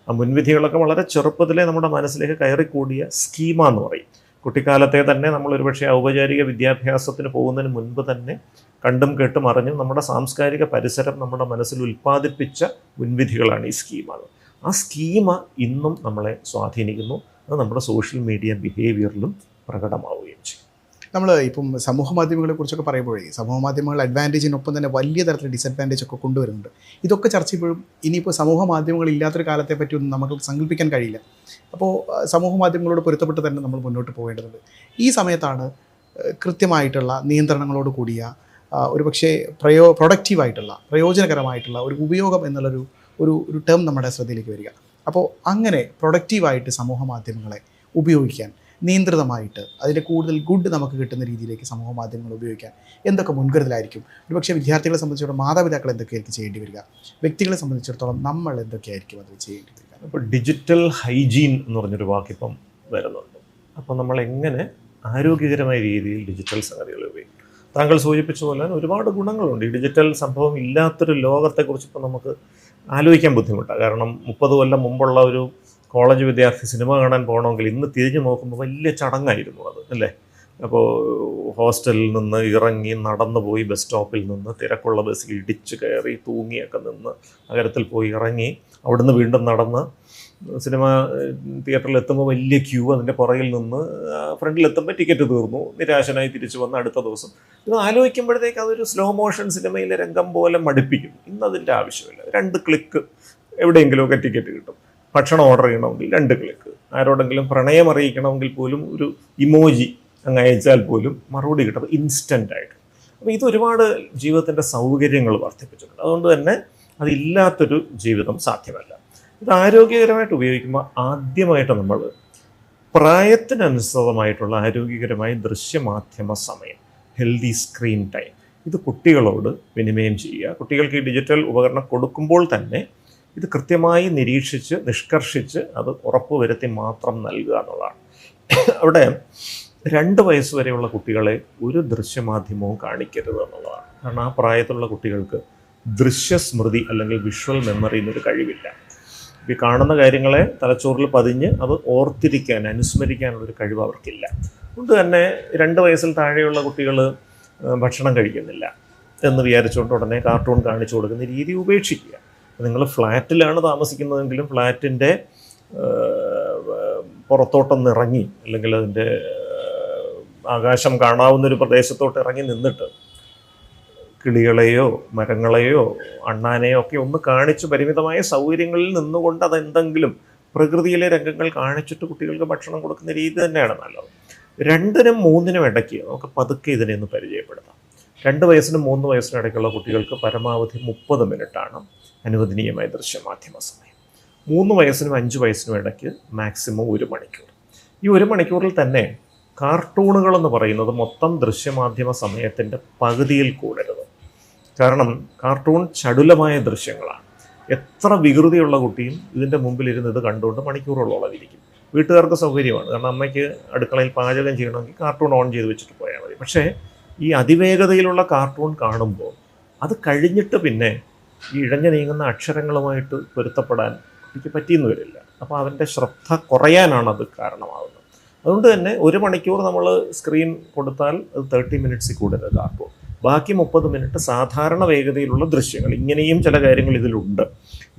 ആ മുൻവിധികളൊക്കെ വളരെ ചെറുപ്പത്തിലേ നമ്മുടെ മനസ്സിലേക്ക് കയറിക്കൂടിയ സ്കീമ എന്ന് പറയും. കുട്ടിക്കാലത്തെ തന്നെ നമ്മൾ ഒരുപക്ഷെ ഔപചാരിക വിദ്യാഭ്യാസത്തിന് പോകുന്നതിന് മുൻപ് തന്നെ കണ്ടും കേട്ടും അറിഞ്ഞും നമ്മുടെ സാംസ്കാരിക പരിസരം നമ്മുടെ മനസ്സിൽ ഉൽപ്പാദിപ്പിച്ച മുൻവിധികളാണ് ഈ സ്കീമകൾ. ആ സ്കീമ ഇന്നും നമ്മളെ സ്വാധീനിക്കുന്നു. അത് നമ്മുടെ സോഷ്യൽ മീഡിയ ബിഹേവിയറിലും പ്രകടമാവുകയും ചെയ്യും. നമ്മൾ ഇപ്പം സമൂഹ മാധ്യമങ്ങളെക്കുറിച്ചൊക്കെ പറയുമ്പോഴേ സമൂഹ മാധ്യമങ്ങൾ അഡ്വാൻറ്റേജിനൊപ്പം തന്നെ വലിയ തരത്തിൽ ഡിസഡ്വാൻറ്റേജ് ഒക്കെ കൊണ്ടുവരുന്നുണ്ട്. ഇതൊക്കെ ചർച്ച ചെയ്യുമ്പോഴും ഇനിയിപ്പോൾ സമൂഹ മാധ്യമങ്ങൾ ഇല്ലാത്തൊരു കാലത്തെ പറ്റിയൊന്നും നമുക്ക് സങ്കല്പിക്കാൻ കഴിയില്ല. അപ്പോൾ സമൂഹ മാധ്യമങ്ങളോട് പൊരുത്തപ്പെട്ട് തന്നെ നമ്മൾ മുന്നോട്ട് പോകേണ്ടതുണ്ട്. ഈ സമയത്താണ് കൃത്യമായിട്ടുള്ള നിയന്ത്രണങ്ങളോട് കൂടിയ ഒരുപക്ഷെ പ്രൊഡക്റ്റീവായിട്ടുള്ള പ്രയോജനകരമായിട്ടുള്ള ഒരു ഉപയോഗം എന്നുള്ളൊരു ഒരു ടേം നമ്മുടെ ശ്രദ്ധയിലേക്ക് വരിക. അപ്പോൾ അങ്ങനെ പ്രൊഡക്റ്റീവായിട്ട് സമൂഹ മാധ്യമങ്ങളെ ഉപയോഗിക്കാൻ, നിയന്ത്രിതമായിട്ട് അതിൻ്റെ കൂടുതൽ ഗുഡ് നമുക്ക് കിട്ടുന്ന രീതിയിലേക്ക് സമൂഹ മാധ്യമങ്ങൾ ഉപയോഗിക്കാൻ എന്തൊക്കെ മുൻകരുതലായിരിക്കും? ഒരുപക്ഷെ വിദ്യാർത്ഥികളെ സംബന്ധിച്ചിടത്തോളം മാതാപിതാക്കൾ എന്തൊക്കെയായിരിക്കും ചെയ്യേണ്ടി വരിക? വ്യക്തികളെ സംബന്ധിച്ചിടത്തോളം നമ്മൾ എന്തൊക്കെയായിരിക്കും അത് ചെയ്യേണ്ടി വരിക? അപ്പോൾ ഡിജിറ്റൽ ഹൈജീൻ എന്ന് പറഞ്ഞൊരു വാക്കിപ്പം വരുന്നുണ്ട്. അപ്പോൾ നമ്മൾ എങ്ങനെ ആരോഗ്യകരമായ രീതിയിൽ ഡിജിറ്റൽ സംഗതികൾ ഉപയോഗിക്കും? താങ്കൾ സൂചിപ്പിച്ച പോലെ ഒരുപാട് ഗുണങ്ങളുണ്ട്. ഈ ഡിജിറ്റൽ സംഭവം ഇല്ലാത്തൊരു ലോകത്തെക്കുറിച്ച് ഇപ്പോൾ നമുക്ക് ആലോചിക്കാൻ ബുദ്ധിമുട്ടാണ്. കാരണം 30 കൊല്ലം മുമ്പുള്ള ഒരു കോളേജ് വിദ്യാർത്ഥി സിനിമ കാണാൻ പോകണമെങ്കിൽ ഇന്ന് തിരിഞ്ഞു നോക്കുമ്പോൾ വലിയ ചടങ്ങായിരുന്നു അത്, അല്ലേ? അപ്പോൾ ഹോസ്റ്റലിൽ നിന്ന് ഇറങ്ങി നടന്നു പോയി ബസ് സ്റ്റോപ്പിൽ നിന്ന് തിരക്കുള്ള ബസ്സിൽ ഇടിച്ച് കയറി തൂങ്ങിയൊക്കെ നിന്ന് നഗരത്തിൽ പോയി ഇറങ്ങി അവിടുന്ന് വീണ്ടും നടന്ന് സിനിമ തിയേറ്ററിൽ എത്തുമ്പോൾ വലിയ ക്യൂ, അതിൻ്റെ പുറകിൽ നിന്ന് ഫ്രണ്ടിലെത്തുമ്പോൾ ടിക്കറ്റ് തീർന്നു, നിരാശനായി തിരിച്ചു വന്ന് അടുത്ത ദിവസം. ഇത് ആലോചിക്കുമ്പോഴത്തേക്ക് അതൊരു സ്ലോ മോഷൻ സിനിമയിലെ രംഗം പോലെ മടുപ്പിക്കും. ഇന്നതിൻ്റെ ആവശ്യമില്ല. 2 ക്ലിക്ക് എവിടെയെങ്കിലുമൊക്കെ ടിക്കറ്റ് കിട്ടും. ഭക്ഷണം ഓർഡർ ചെയ്യണമെങ്കിൽ 2 ക്ലിക്ക്, ആരോടെങ്കിലും പ്രണയം അറിയിക്കണമെങ്കിൽ പോലും ഒരു ഇമോജി അങ്ങ് അയച്ചാൽ പോലും മറുപടി കിട്ടും ഇൻസ്റ്റൻ്റായിട്ട്. അപ്പോൾ ഇതൊരുപാട് ജീവിതത്തിൻ്റെ സൗകര്യങ്ങൾ വർദ്ധിപ്പിച്ചിട്ടുണ്ട്. അതുകൊണ്ട് തന്നെ അതില്ലാത്തൊരു ജീവിതം സാധ്യമല്ല. ഇത് ആരോഗ്യകരമായിട്ട് ഉപയോഗിക്കുമ്പോൾ ആദ്യമായിട്ട് നമ്മൾ പ്രായത്തിനനുസൃതമായിട്ടുള്ള ആരോഗ്യകരമായ ദൃശ്യമാധ്യമ സമയം, ഹെൽത്തി സ്ക്രീൻ ടൈം, ഇത് കുട്ടികളോട് വിനിമയം ചെയ്യുക. കുട്ടികൾക്ക് ഈ ഡിജിറ്റൽ ഉപകരണം കൊടുക്കുമ്പോൾ തന്നെ ഇത് കൃത്യമായി നിരീക്ഷിച്ച് നിഷ്കർഷിച്ച് അത് ഉറപ്പുവരുത്തി മാത്രം നൽകുക എന്നുള്ളതാണ്. അവിടെ 2 വയസ്സ് വരെയുള്ള കുട്ടികളെ ഒരു ദൃശ്യമാധ്യമവും കാണിക്കരുത് എന്നുള്ളതാണ്. കാരണം ആ പ്രായത്തിലുള്ള കുട്ടികൾക്ക് ദൃശ്യസ്മൃതി അല്ലെങ്കിൽ വിഷ്വൽ മെമ്മറി എന്നൊരു കഴിവില്ല. ഈ കാണുന്ന കാര്യങ്ങളെ തലച്ചോറിൽ പതിഞ്ഞ് അത് ഓർത്തിരിക്കാൻ, അനുസ്മരിക്കാനുള്ളൊരു കഴിവ് അവർക്കില്ല. അതുകൊണ്ട് തന്നെ 2 വയസ്സിൽ താഴെയുള്ള കുട്ടികൾ ഭക്ഷണം കഴിക്കുന്നില്ല എന്ന് വിചാരിച്ചുകൊണ്ട് ഉടനെ കാർട്ടൂൺ കാണിച്ചു കൊടുക്കുന്ന രീതി ഉപേക്ഷിക്കുക. നിങ്ങൾ ഫ്ലാറ്റിലാണ് താമസിക്കുന്നതെങ്കിലും ഫ്ലാറ്റിൻ്റെ പുറത്തോട്ടൊന്ന് ഇറങ്ങി അല്ലെങ്കിൽ അതിൻ്റെ ആകാശം കാണാവുന്നൊരു പ്രദേശത്തോട്ട് ഇറങ്ങി നിന്നിട്ട് കിളികളെയോ മരങ്ങളെയോ അണ്ണാനെയോ ഒക്കെ ഒന്ന് കാണിച്ച് പരിമിതമായ സൗകര്യങ്ങളിൽ നിന്നുകൊണ്ട് അതെന്തെങ്കിലും പ്രകൃതിയിലെ രംഗങ്ങൾ കാണിച്ചിട്ട് കുട്ടികൾക്ക് ഭക്ഷണം കൊടുക്കുന്ന രീതി തന്നെയാണ് നല്ലത്. 2നും 3നും ഇടയ്ക്ക് നമുക്ക് പതുക്കെ ഇതിനെ ഒന്ന് പരിചയപ്പെടുത്താം. 2 വയസ്സിനും 3 വയസ്സിനും ഇടയ്ക്കുള്ള കുട്ടികൾക്ക് പരമാവധി 30 മിനിറ്റാണ് അനുവദനീയമായ ദൃശ്യമാധ്യമ സമയം. 3 വയസ്സിനും 5 വയസ്സിനും ഇടയ്ക്ക് മാക്സിമം 1 മണിക്കൂർ. ഈ 1 മണിക്കൂറിൽ തന്നെ കാർട്ടൂണുകളെന്ന് പറയുന്നത് മൊത്തം ദൃശ്യമാധ്യമ സമയത്തിൻ്റെ പകുതിയിൽ കൂടരുത്. കാരണം കാർട്ടൂൺ ചടുലമായ ദൃശ്യങ്ങളാണ്. എത്ര വികൃതിയുള്ള കുട്ടിയും ഇതിൻ്റെ മുമ്പിലിരുന്ന് ഇത് കണ്ടുകൊണ്ട് മണിക്കൂറുകളോളം ഇരിക്കും. വീട്ടുകാർക്ക് സൗകര്യമാണ്. കാരണം അമ്മയ്ക്ക് അടുക്കളയിൽ പാചകം ചെയ്യണമെങ്കിൽ കാർട്ടൂൺ ഓൺ ചെയ്ത് വെച്ചിട്ട് പോയാൽ മതി. പക്ഷേ ഈ അതിവേഗതയിലുള്ള കാർട്ടൂൺ കാണുമ്പോൾ അത് കഴിഞ്ഞിട്ട് പിന്നെ ഈ ഇഴഞ്ഞു നീങ്ങുന്ന അക്ഷരങ്ങളുമായിട്ട് പൊരുത്തപ്പെടാൻ കുട്ടിക്ക് പറ്റിയെന്ന് വരില്ല. അപ്പോൾ അവൻ്റെ ശ്രദ്ധ കുറയാനാണ് അത് കാരണമാകുന്നത്. അതുകൊണ്ട് തന്നെ 1 മണിക്കൂർ നമ്മൾ സ്ക്രീൻ കൊടുത്താൽ അത് 30 മിനിറ്റ്സിൽ കൂടരുത് കാർട്ടൂൺ. ബാക്കി 30 മിനിറ്റ് സാധാരണ വേഗതയിലുള്ള ദൃശ്യങ്ങൾ. ഇങ്ങനെയും ചില കാര്യങ്ങൾ ഇതിലുണ്ട്,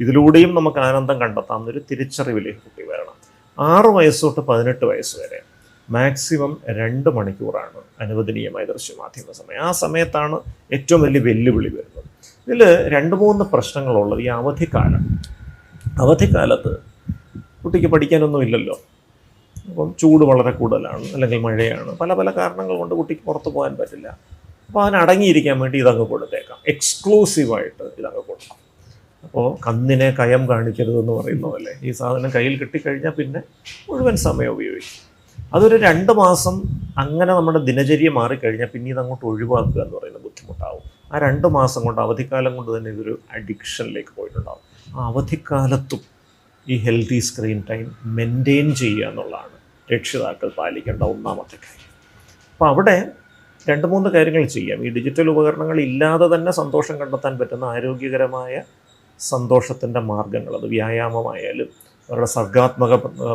ഇതിലൂടെയും നമുക്ക് ആനന്ദം കണ്ടെത്താം എന്നൊരു തിരിച്ചറിവിലേക്ക് കുട്ടി വരണം. 6 വയസ്സ് തൊട്ട് 18 വയസ്സ് വരെ മാക്സിമം 2 മണിക്കൂറാണ് അനുവദനീയമായ ദൃശ്യമാധ്യമ സമയം. ആ സമയത്താണ് ഏറ്റവും വലിയ വെല്ലുവിളി വരുന്നത്. ഇതിൽ 2-3 പ്രശ്നങ്ങളുള്ളത് ഈ അവധിക്കാലം. അവധിക്കാലത്ത് കുട്ടിക്ക് പഠിക്കാനൊന്നുമില്ലല്ലോ. അപ്പം ചൂട് വളരെ കൂടുതലാണ്, അല്ലെങ്കിൽ മഴയാണ്, പല പല കാരണങ്ങൾ കൊണ്ട് കുട്ടിക്ക് പുറത്ത് പോകാൻ പറ്റില്ല. അപ്പോൾ അവൻ അടങ്ങിയിരിക്കാൻ വേണ്ടി ഇതങ്ങ് കൊടുത്തേക്കാം, എക്സ്ക്ലൂസീവായിട്ട് ഇതങ്ങ് കൊടുക്കാം. അപ്പോൾ കന്നിനെ കയം കാണിക്കരുതെന്ന് പറയുന്ന പോലെ ഈ സാധനം കയ്യിൽ കിട്ടിക്കഴിഞ്ഞാൽ പിന്നെ മുഴുവൻ സമയം ഉപയോഗിക്കും. അതൊരു 2 മാസം അങ്ങനെ നമ്മുടെ ദിനചര്യ മാറിക്കഴിഞ്ഞാൽ പിന്നെ ഇതങ്ങോട്ട് ഒഴിവാക്കുക എന്ന് പറയുന്നത് ബുദ്ധിമുട്ടാവും. ആ 2 മാസം കൊണ്ട്, അവധിക്കാലം കൊണ്ട് തന്നെ ഇതൊരു അഡിക്ഷനിലേക്ക് പോയിട്ടുണ്ടാവും. ആ അവധിക്കാലത്തും ഈ ഹെൽത്തി സ്ക്രീൻ ടൈം മെയിൻറ്റെയിൻ ചെയ്യുക എന്നുള്ളതാണ് രക്ഷിതാക്കൾ പാലിക്കേണ്ട ഒന്നാമത്തെ കാര്യം. അപ്പോൾ അവിടെ 2-3 കാര്യങ്ങൾ ചെയ്യാം. ഈ ഡിജിറ്റൽ ഉപകരണങ്ങൾ ഇല്ലാതെ തന്നെ സന്തോഷം കണ്ടെത്താൻ പറ്റുന്ന ആരോഗ്യകരമായ സന്തോഷത്തിൻ്റെ മാർഗ്ഗങ്ങൾ, അത് വ്യായാമമായാലും അവരുടെ സർഗാത്മക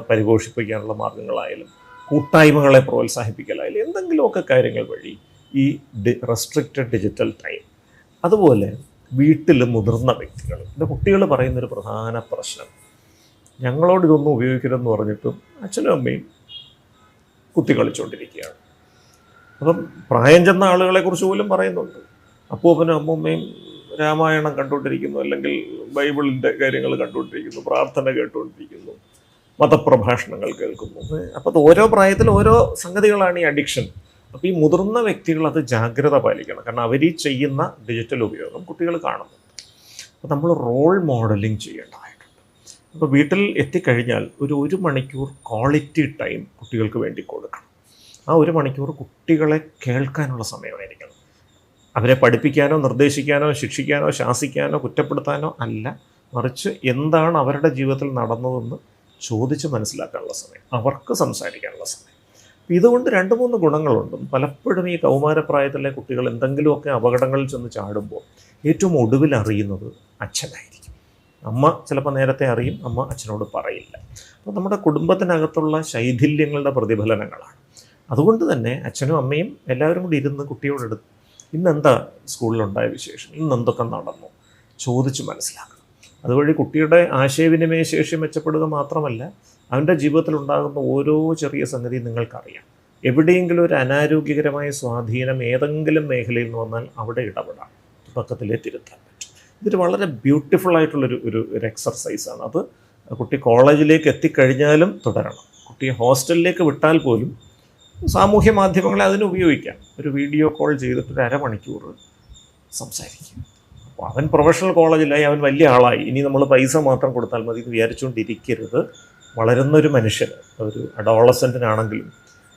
പരിപോഷിപ്പിക്കാനുള്ള മാർഗ്ഗങ്ങളായാലും കൂട്ടായ്മകളെ പ്രോത്സാഹിപ്പിക്കലായാലും എന്തെങ്കിലുമൊക്കെ കാര്യങ്ങൾ വഴി ഈ റെസ്ട്രിക്റ്റഡ് ഡിജിറ്റൽ ടൈം. അതുപോലെ വീട്ടിൽ മുതിർന്ന വ്യക്തികൾ, എൻ്റെ കുട്ടികൾ പറയുന്നൊരു പ്രധാന പ്രശ്നം, ഞങ്ങളോട് ഇതൊന്നും ഉപയോഗിക്കരുതെന്ന് പറഞ്ഞിട്ടും അച്ഛനും അമ്മയും കുത്തി കളിച്ചുകൊണ്ടിരിക്കുകയാണ്. അപ്പം പ്രായം ചെന്ന ആളുകളെക്കുറിച്ച് പോലും പറയുന്നുണ്ട്. അപ്പൂപ്പനും അമ്മൂമ്മയും രാമായണം കണ്ടുകൊണ്ടിരിക്കുന്നു, അല്ലെങ്കിൽ ബൈബിളിൻ്റെ കാര്യങ്ങൾ കണ്ടുകൊണ്ടിരിക്കുന്നു, പ്രാർത്ഥന കേട്ടുകൊണ്ടിരിക്കുന്നു, മതപ്രഭാഷണങ്ങൾ കേൾക്കുന്നു. അപ്പോൾ ഓരോ പ്രായത്തിൽ ഓരോ സംഗതികളാണ് ഈ അഡിക്ഷൻ. അപ്പോൾ ഈ മുതിർന്ന വ്യക്തികൾ അത് ജാഗ്രത പാലിക്കണം. കാരണം അവർ ഈ ചെയ്യുന്ന ഡിജിറ്റൽ ഉപയോഗം കുട്ടികൾ കാണുന്നുണ്ട്. അപ്പോൾ നമ്മൾ റോൾ മോഡലിംഗ് ചെയ്യേണ്ടതായിട്ടുണ്ട്. അപ്പോൾ വീട്ടിൽ എത്തിക്കഴിഞ്ഞാൽ ഒരു 1 മണിക്കൂർ ക്വാളിറ്റി ടൈം കുട്ടികൾക്ക് വേണ്ടി കൊടുക്കണം. ആ 1 മണിക്കൂർ കുട്ടികളെ കേൾക്കാനുള്ള സമയമായിരിക്കണം. അവരെ പഠിപ്പിക്കാനോ നിർദ്ദേശിക്കാനോ ശിക്ഷിക്കാനോ ശാസിക്കാനോ കുറ്റപ്പെടുത്താനോ അല്ല, മറിച്ച് എന്താണ് അവരുടെ ജീവിതത്തിൽ നടന്നതെന്ന് ചോദിച്ച് മനസ്സിലാക്കാനുള്ള സമയം, അവർക്ക് സംസാരിക്കാനുള്ള സമയം. ഇതുകൊണ്ട് 2-3 ഗുണങ്ങളുണ്ട്. പലപ്പോഴും ഈ കൗമാരപ്രായത്തിലെ കുട്ടികൾ എന്തെങ്കിലുമൊക്കെ അപകടങ്ങളിൽ ചെന്ന് ചാടുമ്പോൾ ഏറ്റവും ഒടുവിൽ അറിയുന്നത് അച്ഛനായിരിക്കും. അമ്മ ചിലപ്പോൾ നേരത്തെ അറിയും, അമ്മ അച്ഛനോട് പറയില്ല. അപ്പോൾ നമ്മുടെ കുടുംബത്തിനകത്തുള്ള ശൈഥില്യങ്ങളുടെ പ്രതിഫലനങ്ങളാണ്. അതുകൊണ്ട് തന്നെ അച്ഛനും അമ്മയും എല്ലാവരും കൂടി ഇരുന്ന് കുട്ടിയോടെടുത്ത് ഇന്നെന്താ സ്കൂളിലുണ്ടായ വിശേഷം, ഇന്ന് എന്തൊക്കെ നടന്നു ചോദിച്ച് മനസ്സിലാക്കണം. അതുവഴി കുട്ടിയുടെ ആശയവിനിമയ ശേഷി മെച്ചപ്പെടുക മാത്രമല്ല, അവൻ്റെ ജീവിതത്തിലുണ്ടാകുന്ന ഓരോ ചെറിയ സംഗതിയും നിങ്ങൾക്കറിയാം. എവിടെയെങ്കിലും ഒരു അനാരോഗ്യകരമായ സ്വാധീനം ഏതെങ്കിലും മേഖലയിൽ നിന്ന് വന്നാൽ അവിടെ ഇടപെടാം, തുടക്കത്തിലേ തിരുത്താൻ പറ്റും. ഇതൊരു വളരെ ബ്യൂട്ടിഫുൾ ആയിട്ടുള്ളൊരു ഒരു എക്സർസൈസാണ്. അത് കുട്ടി കോളേജിലേക്ക് എത്തിക്കഴിഞ്ഞാലും തുടരണം. കുട്ടിയെ ഹോസ്റ്റലിലേക്ക് വിട്ടാൽ പോലും സാമൂഹ്യ മാധ്യമങ്ങളെ അതിന് ഉപയോഗിക്കാം. ഒരു വീഡിയോ കോൾ ചെയ്തിട്ട് ഒരു 1/2 മണിക്കൂർ സംസാരിക്കും. അപ്പോൾ അവൻ പ്രൊഫഷണൽ കോളേജിലായി, അവൻ വലിയ ആളായി, ഇനി നമ്മൾ പൈസ മാത്രം കൊടുത്താൽ മതി എന്ന് വിചാരിച്ചുകൊണ്ടിരിക്കരുത്. വളരുന്നൊരു മനുഷ്യന്, ഒരു അഡോളസെൻറ്റിനാണെങ്കിലും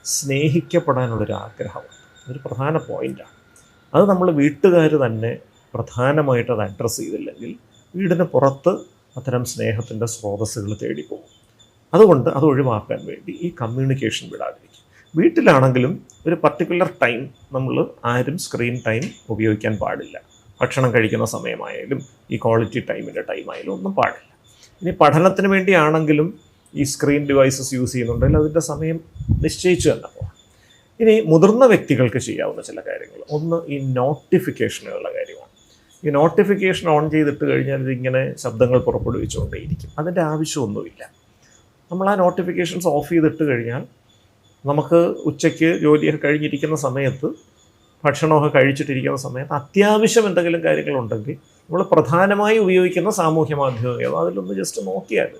സ്നേഹിക്കപ്പെടാനുള്ളൊരു ആഗ്രഹമുണ്ട്. ഒരു പ്രധാന പോയിൻ്റാണ്. അത് നമ്മൾ വീട്ടുകാർ തന്നെ പ്രധാനമായിട്ട് അത് അഡ്രസ്സ് ചെയ്തില്ലെങ്കിൽ വീടിന് പുറത്ത് അത്തരം സ്നേഹത്തിൻ്റെ സ്രോതസ്സുകൾ തേടിപ്പോകും. അതുകൊണ്ട് അത് ഒഴിവാക്കാൻ വേണ്ടി ഈ കമ്മ്യൂണിക്കേഷൻ വിടാതിരിക്കും. വീട്ടിലാണെങ്കിലും ഒരു പർട്ടിക്കുലർ ടൈം നമ്മൾ ആരും സ്ക്രീൻ ടൈം ഉപയോഗിക്കാൻ പാടില്ല. ഭക്ഷണം കഴിക്കുന്ന സമയമായാലും ഈ ക്വാളിറ്റി ടൈമിൻ്റെ ടൈമായാലും ഒന്നും പാടില്ല. ഇനി പഠനത്തിന് വേണ്ടിയാണെങ്കിലും ഈ സ്ക്രീൻ ഡിവൈസസ് യൂസ് ചെയ്യുന്നുണ്ടെങ്കിൽ അതിൻ്റെ സമയം നിശ്ചയിച്ച് തന്നെ പോകണം. ഇനി മുതിർന്ന വ്യക്തികൾക്ക് ചെയ്യാവുന്ന ചില കാര്യങ്ങൾ, ഒന്ന് ഈ നോട്ടിഫിക്കേഷനുകളുടെ കാര്യമാണ്. ഈ നോട്ടിഫിക്കേഷൻ ഓൺ ചെയ്തിട്ട് കഴിഞ്ഞാൽ ഇതിങ്ങനെ ശബ്ദങ്ങൾ പുറപ്പെടുവിച്ചുകൊണ്ടേയിരിക്കും. അതിൻ്റെ ആവശ്യമൊന്നുമില്ല. നമ്മൾ ആ നോട്ടിഫിക്കേഷൻസ് ഓഫ് ചെയ്തിട്ട് കഴിഞ്ഞാൽ നമുക്ക് ഉച്ചയ്ക്ക് ജോലിയൊക്കെ കഴിഞ്ഞിരിക്കുന്ന സമയത്ത്, ഭക്ഷണമൊക്കെ കഴിച്ചിട്ടിരിക്കുന്ന സമയത്ത് അത്യാവശ്യം എന്തെങ്കിലും കാര്യങ്ങളുണ്ടെങ്കിൽ നമ്മൾ പ്രധാനമായി ഉപയോഗിക്കുന്ന സാമൂഹ്യ മാധ്യമം അതിലൊന്ന് ജസ്റ്റ് നോക്കിയാൽ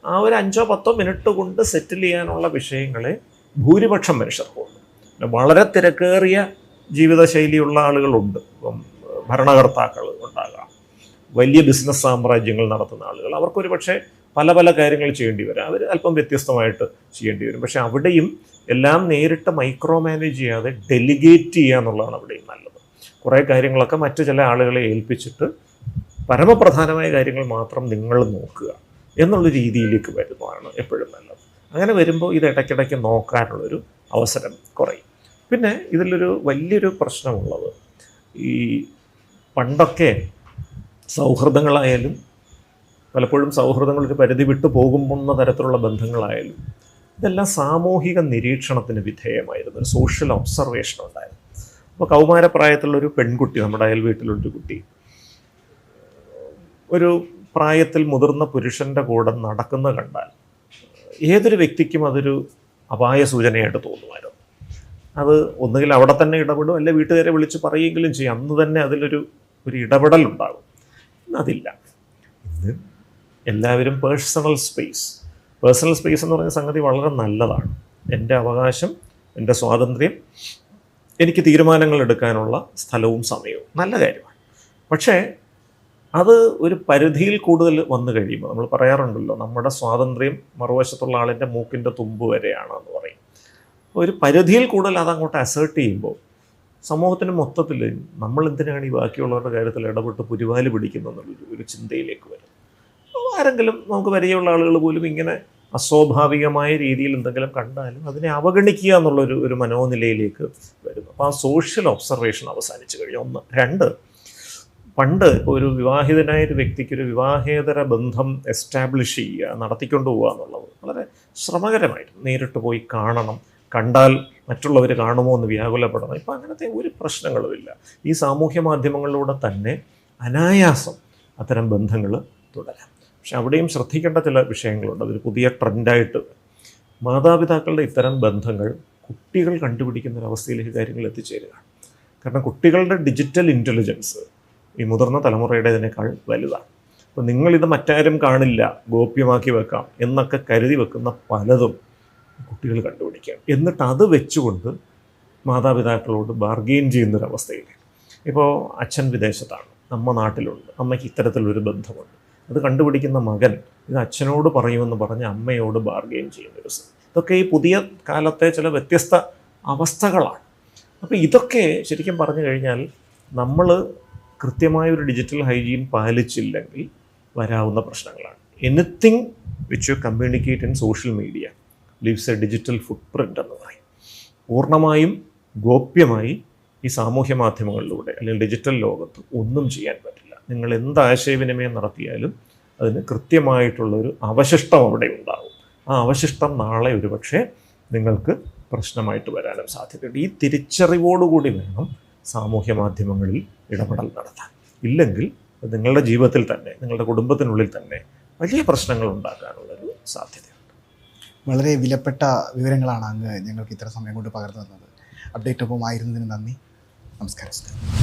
ആ ഒരു 5-10 മിനിറ്റ് കൊണ്ട് സെറ്റിൽ ചെയ്യാനുള്ള വിഷയങ്ങളെ ഭൂരിപക്ഷം മനുഷ്യർക്കുണ്ട്. വളരെ തിരക്കേറിയ ജീവിതശൈലിയുള്ള ആളുകളുണ്ട്. ഇപ്പം ഭരണകർത്താക്കൾ ഉണ്ടാകാം, വലിയ ബിസിനസ് സാമ്രാജ്യങ്ങൾ നടത്തുന്ന ആളുകൾ, അവർക്കൊരു പക്ഷേ പല പല കാര്യങ്ങൾ ചെയ്യേണ്ടി വരും. അവർ അല്പം വ്യത്യസ്തമായിട്ട് ചെയ്യേണ്ടി വരും. പക്ഷേ അവിടെയും എല്ലാം നേരിട്ട് മൈക്രോ മാനേജ് ചെയ്യാതെ ഡെലിഗേറ്റ് ചെയ്യുക എന്നുള്ളതാണ് അവിടെയും നല്ലത്. കുറേ കാര്യങ്ങളൊക്കെ മറ്റു ചില ആളുകളെ ഏൽപ്പിച്ചിട്ട് പരമപ്രധാനമായ കാര്യങ്ങൾ മാത്രം നിങ്ങൾ നോക്കുക എന്നുള്ള രീതിയിലേക്ക് വരുന്നതാണ് എപ്പോഴും നല്ലത്. അങ്ങനെ വരുമ്പോൾ ഇത് ഇടയ്ക്കിടയ്ക്ക് നോക്കാനുള്ളൊരു അവസരം കുറയും. പിന്നെ ഇതിലൊരു വലിയൊരു പ്രശ്നമുള്ളത്, ഈ പണ്ടൊക്കെ സൗഹൃദങ്ങളായാലും പലപ്പോഴും സൗഹൃദങ്ങളൊരു പരിധി വിട്ടു പോകുന്ന തരത്തിലുള്ള ബന്ധങ്ങളായാലും ഇതെല്ലാം സാമൂഹിക നിരീക്ഷണത്തിന് വിധേയമായിരുന്നു. ഒരു സോഷ്യൽ ഒബ്സർവേഷൻ ഉണ്ടായിരുന്നു. അപ്പോൾ കൗമാരപ്രായത്തിലുള്ളൊരു പെൺകുട്ടി, നമ്മുടെ അയൽ വീട്ടിലൊരു കുട്ടി ഒരു പ്രായത്തിൽ മുതിർന്ന പുരുഷൻ്റെ കൂടെ നടക്കുന്നത് കണ്ടാൽ ഏതൊരു വ്യക്തിക്കും അതൊരു അപായ സൂചനയായിട്ട് തോന്നുമായിരുന്നു. അത് ഒന്നുകിൽ അവിടെ തന്നെ ഇടപെടും, അല്ലെ വീട്ടുകാരെ വിളിച്ച് പറയുകയെങ്കിലും ചെയ്യും. അന്ന് തന്നെ അതിലൊരു ഇടപെടൽ ഉണ്ടാകും. അതില്ല. ഇന്ന് എല്ലാവരും പേഴ്സണൽ സ്പേസ്, പേഴ്സണൽ സ്പേസ് എന്ന് പറയുന്ന സംഗതി വളരെ നല്ലതാണ്. എൻ്റെ അവകാശം, എൻ്റെ സ്വാതന്ത്ര്യം, എനിക്ക് തീരുമാനങ്ങൾ എടുക്കാനുള്ള സ്ഥലവും സമയവും നല്ല കാര്യമാണ്. പക്ഷേ അത് ഒരു പരിധിയിൽ കൂടുതൽ വന്നു കഴിയുമ്പോൾ, നമ്മൾ പറയാറുണ്ടല്ലോ, നമ്മുടെ സ്വാതന്ത്ര്യം മറുവശത്തുള്ള ആളിൻ്റെ മൂക്കിൻ്റെ തുമ്പ് വരെയാണെന്ന് പറയും. ഒരു പരിധിയിൽ കൂടുതൽ അതങ്ങോട്ട് അസേർട്ട് ചെയ്യുമ്പോൾ സമൂഹത്തിന് മൊത്തത്തിൽ നമ്മൾ എന്തിനാണ് ഈ ബാക്കിയുള്ളവരുടെ കാര്യത്തിൽ ഇടപെട്ട് പുരിവാല് പിടിക്കുന്നെന്നുള്ളൊരു ചിന്തയിലേക്ക് വരും. ആരെങ്കിലും നമുക്ക് പരിചയമുള്ള ആളുകൾ പോലും ഇങ്ങനെ അസ്വാഭാവികമായ രീതിയിൽ എന്തെങ്കിലും കണ്ടാലും അതിനെ അവഗണിക്കുക എന്നുള്ളൊരു മനോനിലയിലേക്ക് വരുന്നു. അപ്പോൾ ആ സോഷ്യൽ ഒബ്സർവേഷൻ അവസാനിച്ച് കഴിഞ്ഞു. 1. 2, പണ്ട് ഒരു വിവാഹിതനായ ഒരു വ്യക്തിക്ക് ഒരു വിവാഹേതര ബന്ധം എസ്റ്റാബ്ലിഷ് ചെയ്യുക, നടത്തിക്കൊണ്ടു പോകുക എന്നുള്ളത് വളരെ ശ്രമകരമായിരുന്നു. നേരിട്ട് പോയി കാണണം, കണ്ടാൽ മറ്റുള്ളവർ കാണുമോ എന്ന് വ്യാകുലപ്പെടണം. ഇപ്പം അങ്ങനത്തെ ഒരു പ്രശ്നങ്ങളുമില്ല. ഈ സാമൂഹ്യ മാധ്യമങ്ങളിലൂടെ തന്നെ അനായാസം അത്തരം ബന്ധങ്ങൾ തുടരാം. പക്ഷെ അവിടെയും ശ്രദ്ധിക്കേണ്ട ചില വിഷയങ്ങളുണ്ട്. അതൊരു പുതിയ ട്രെൻഡായിട്ട് മാതാപിതാക്കളുടെ ഇത്തരം ബന്ധങ്ങൾ കുട്ടികൾ കണ്ടുപിടിക്കുന്നൊരവസ്ഥയിലേക്ക് കാര്യങ്ങൾ എത്തിച്ചേരുകയാണ്. കാരണം കുട്ടികളുടെ ഡിജിറ്റൽ ഇൻ്റലിജൻസ് ഈ മുതിർന്ന തലമുറയുടേതിനേക്കാൾ വലുതാണ്. അപ്പോൾ നിങ്ങളിത് മറ്റാരും കാണില്ല, ഗോപ്യമാക്കി വെക്കാം എന്നൊക്കെ കരുതി വെക്കുന്ന പലതും കുട്ടികൾ കണ്ടുപിടിക്കുകയാണ്. എന്നിട്ട് അത് വെച്ചുകൊണ്ട് മാതാപിതാക്കളോട് ബാർഗെയിൻ ചെയ്യുന്നൊരവസ്ഥയിൽ, ഇപ്പോൾ അച്ഛൻ വിദേശത്താണ്, അമ്മ നാട്ടിലുണ്ട്, അമ്മയ്ക്ക് ഇത്തരത്തിലൊരു ബന്ധമുണ്ട്, അത് കണ്ടുപിടിക്കുന്ന മകൻ ഇത് അച്ഛനോട് പറയുമെന്ന് പറഞ്ഞ് അമ്മയോട് ബാർഗെയിൻ ചെയ്യുന്നൊരു സ്ഥിതി. ഇതൊക്കെ ഈ പുതിയ കാലത്തെ ചില വ്യത്യസ്ത അവസ്ഥകളാണ്. അപ്പോൾ ഇതൊക്കെ ശരിക്കും പറഞ്ഞു കഴിഞ്ഞാൽ നമ്മൾ കൃത്യമായൊരു ഡിജിറ്റൽ ഹൈജീൻ പാലിച്ചില്ലെങ്കിൽ വരാവുന്ന പ്രശ്നങ്ങളാണ്. Anything which you communicate in social media leaves a digital footprint എന്ന് പറയും. പൂർണ്ണമായും ഗോപ്യമായി ഈ സാമൂഹ്യ മാധ്യമങ്ങളിലൂടെ അല്ലെങ്കിൽ ഡിജിറ്റൽ ലോകത്ത് ഒന്നും ചെയ്യാൻ പറ്റില്ല. നിങ്ങൾ എന്ത് ആശയവിനിമയം നടത്തിയാലും അതിന് കൃത്യമായിട്ടുള്ളൊരു അവശിഷ്ടം അവിടെ ഉണ്ടാകും. ആ അവശിഷ്ടം നാളെ ഒരുപക്ഷെ നിങ്ങൾക്ക് പ്രശ്നമായിട്ട് വരാനും സാധ്യതയുണ്ട്. ഈ തിരിച്ചറിവോടുകൂടി വേണം സാമൂഹ്യ മാധ്യമങ്ങളിൽ ഇടപെടൽ നടത്താൻ. ഇല്ലെങ്കിൽ നിങ്ങളുടെ ജീവിതത്തിൽ തന്നെ, നിങ്ങളുടെ കുടുംബത്തിനുള്ളിൽ തന്നെ വലിയ പ്രശ്നങ്ങൾ ഉണ്ടാക്കാനുള്ളൊരു സാധ്യതയുണ്ട്. വളരെ വിലപ്പെട്ട വിവരങ്ങളാണ് അങ്ങ് ഞങ്ങൾക്ക് ഇത്ര സമയം കൊണ്ട് പകർന്നു തന്നത്. അപ്ഡേറ്റ് ഒപ്പം ആയിരുന്നതിന് നന്ദി. നമസ്കാരം.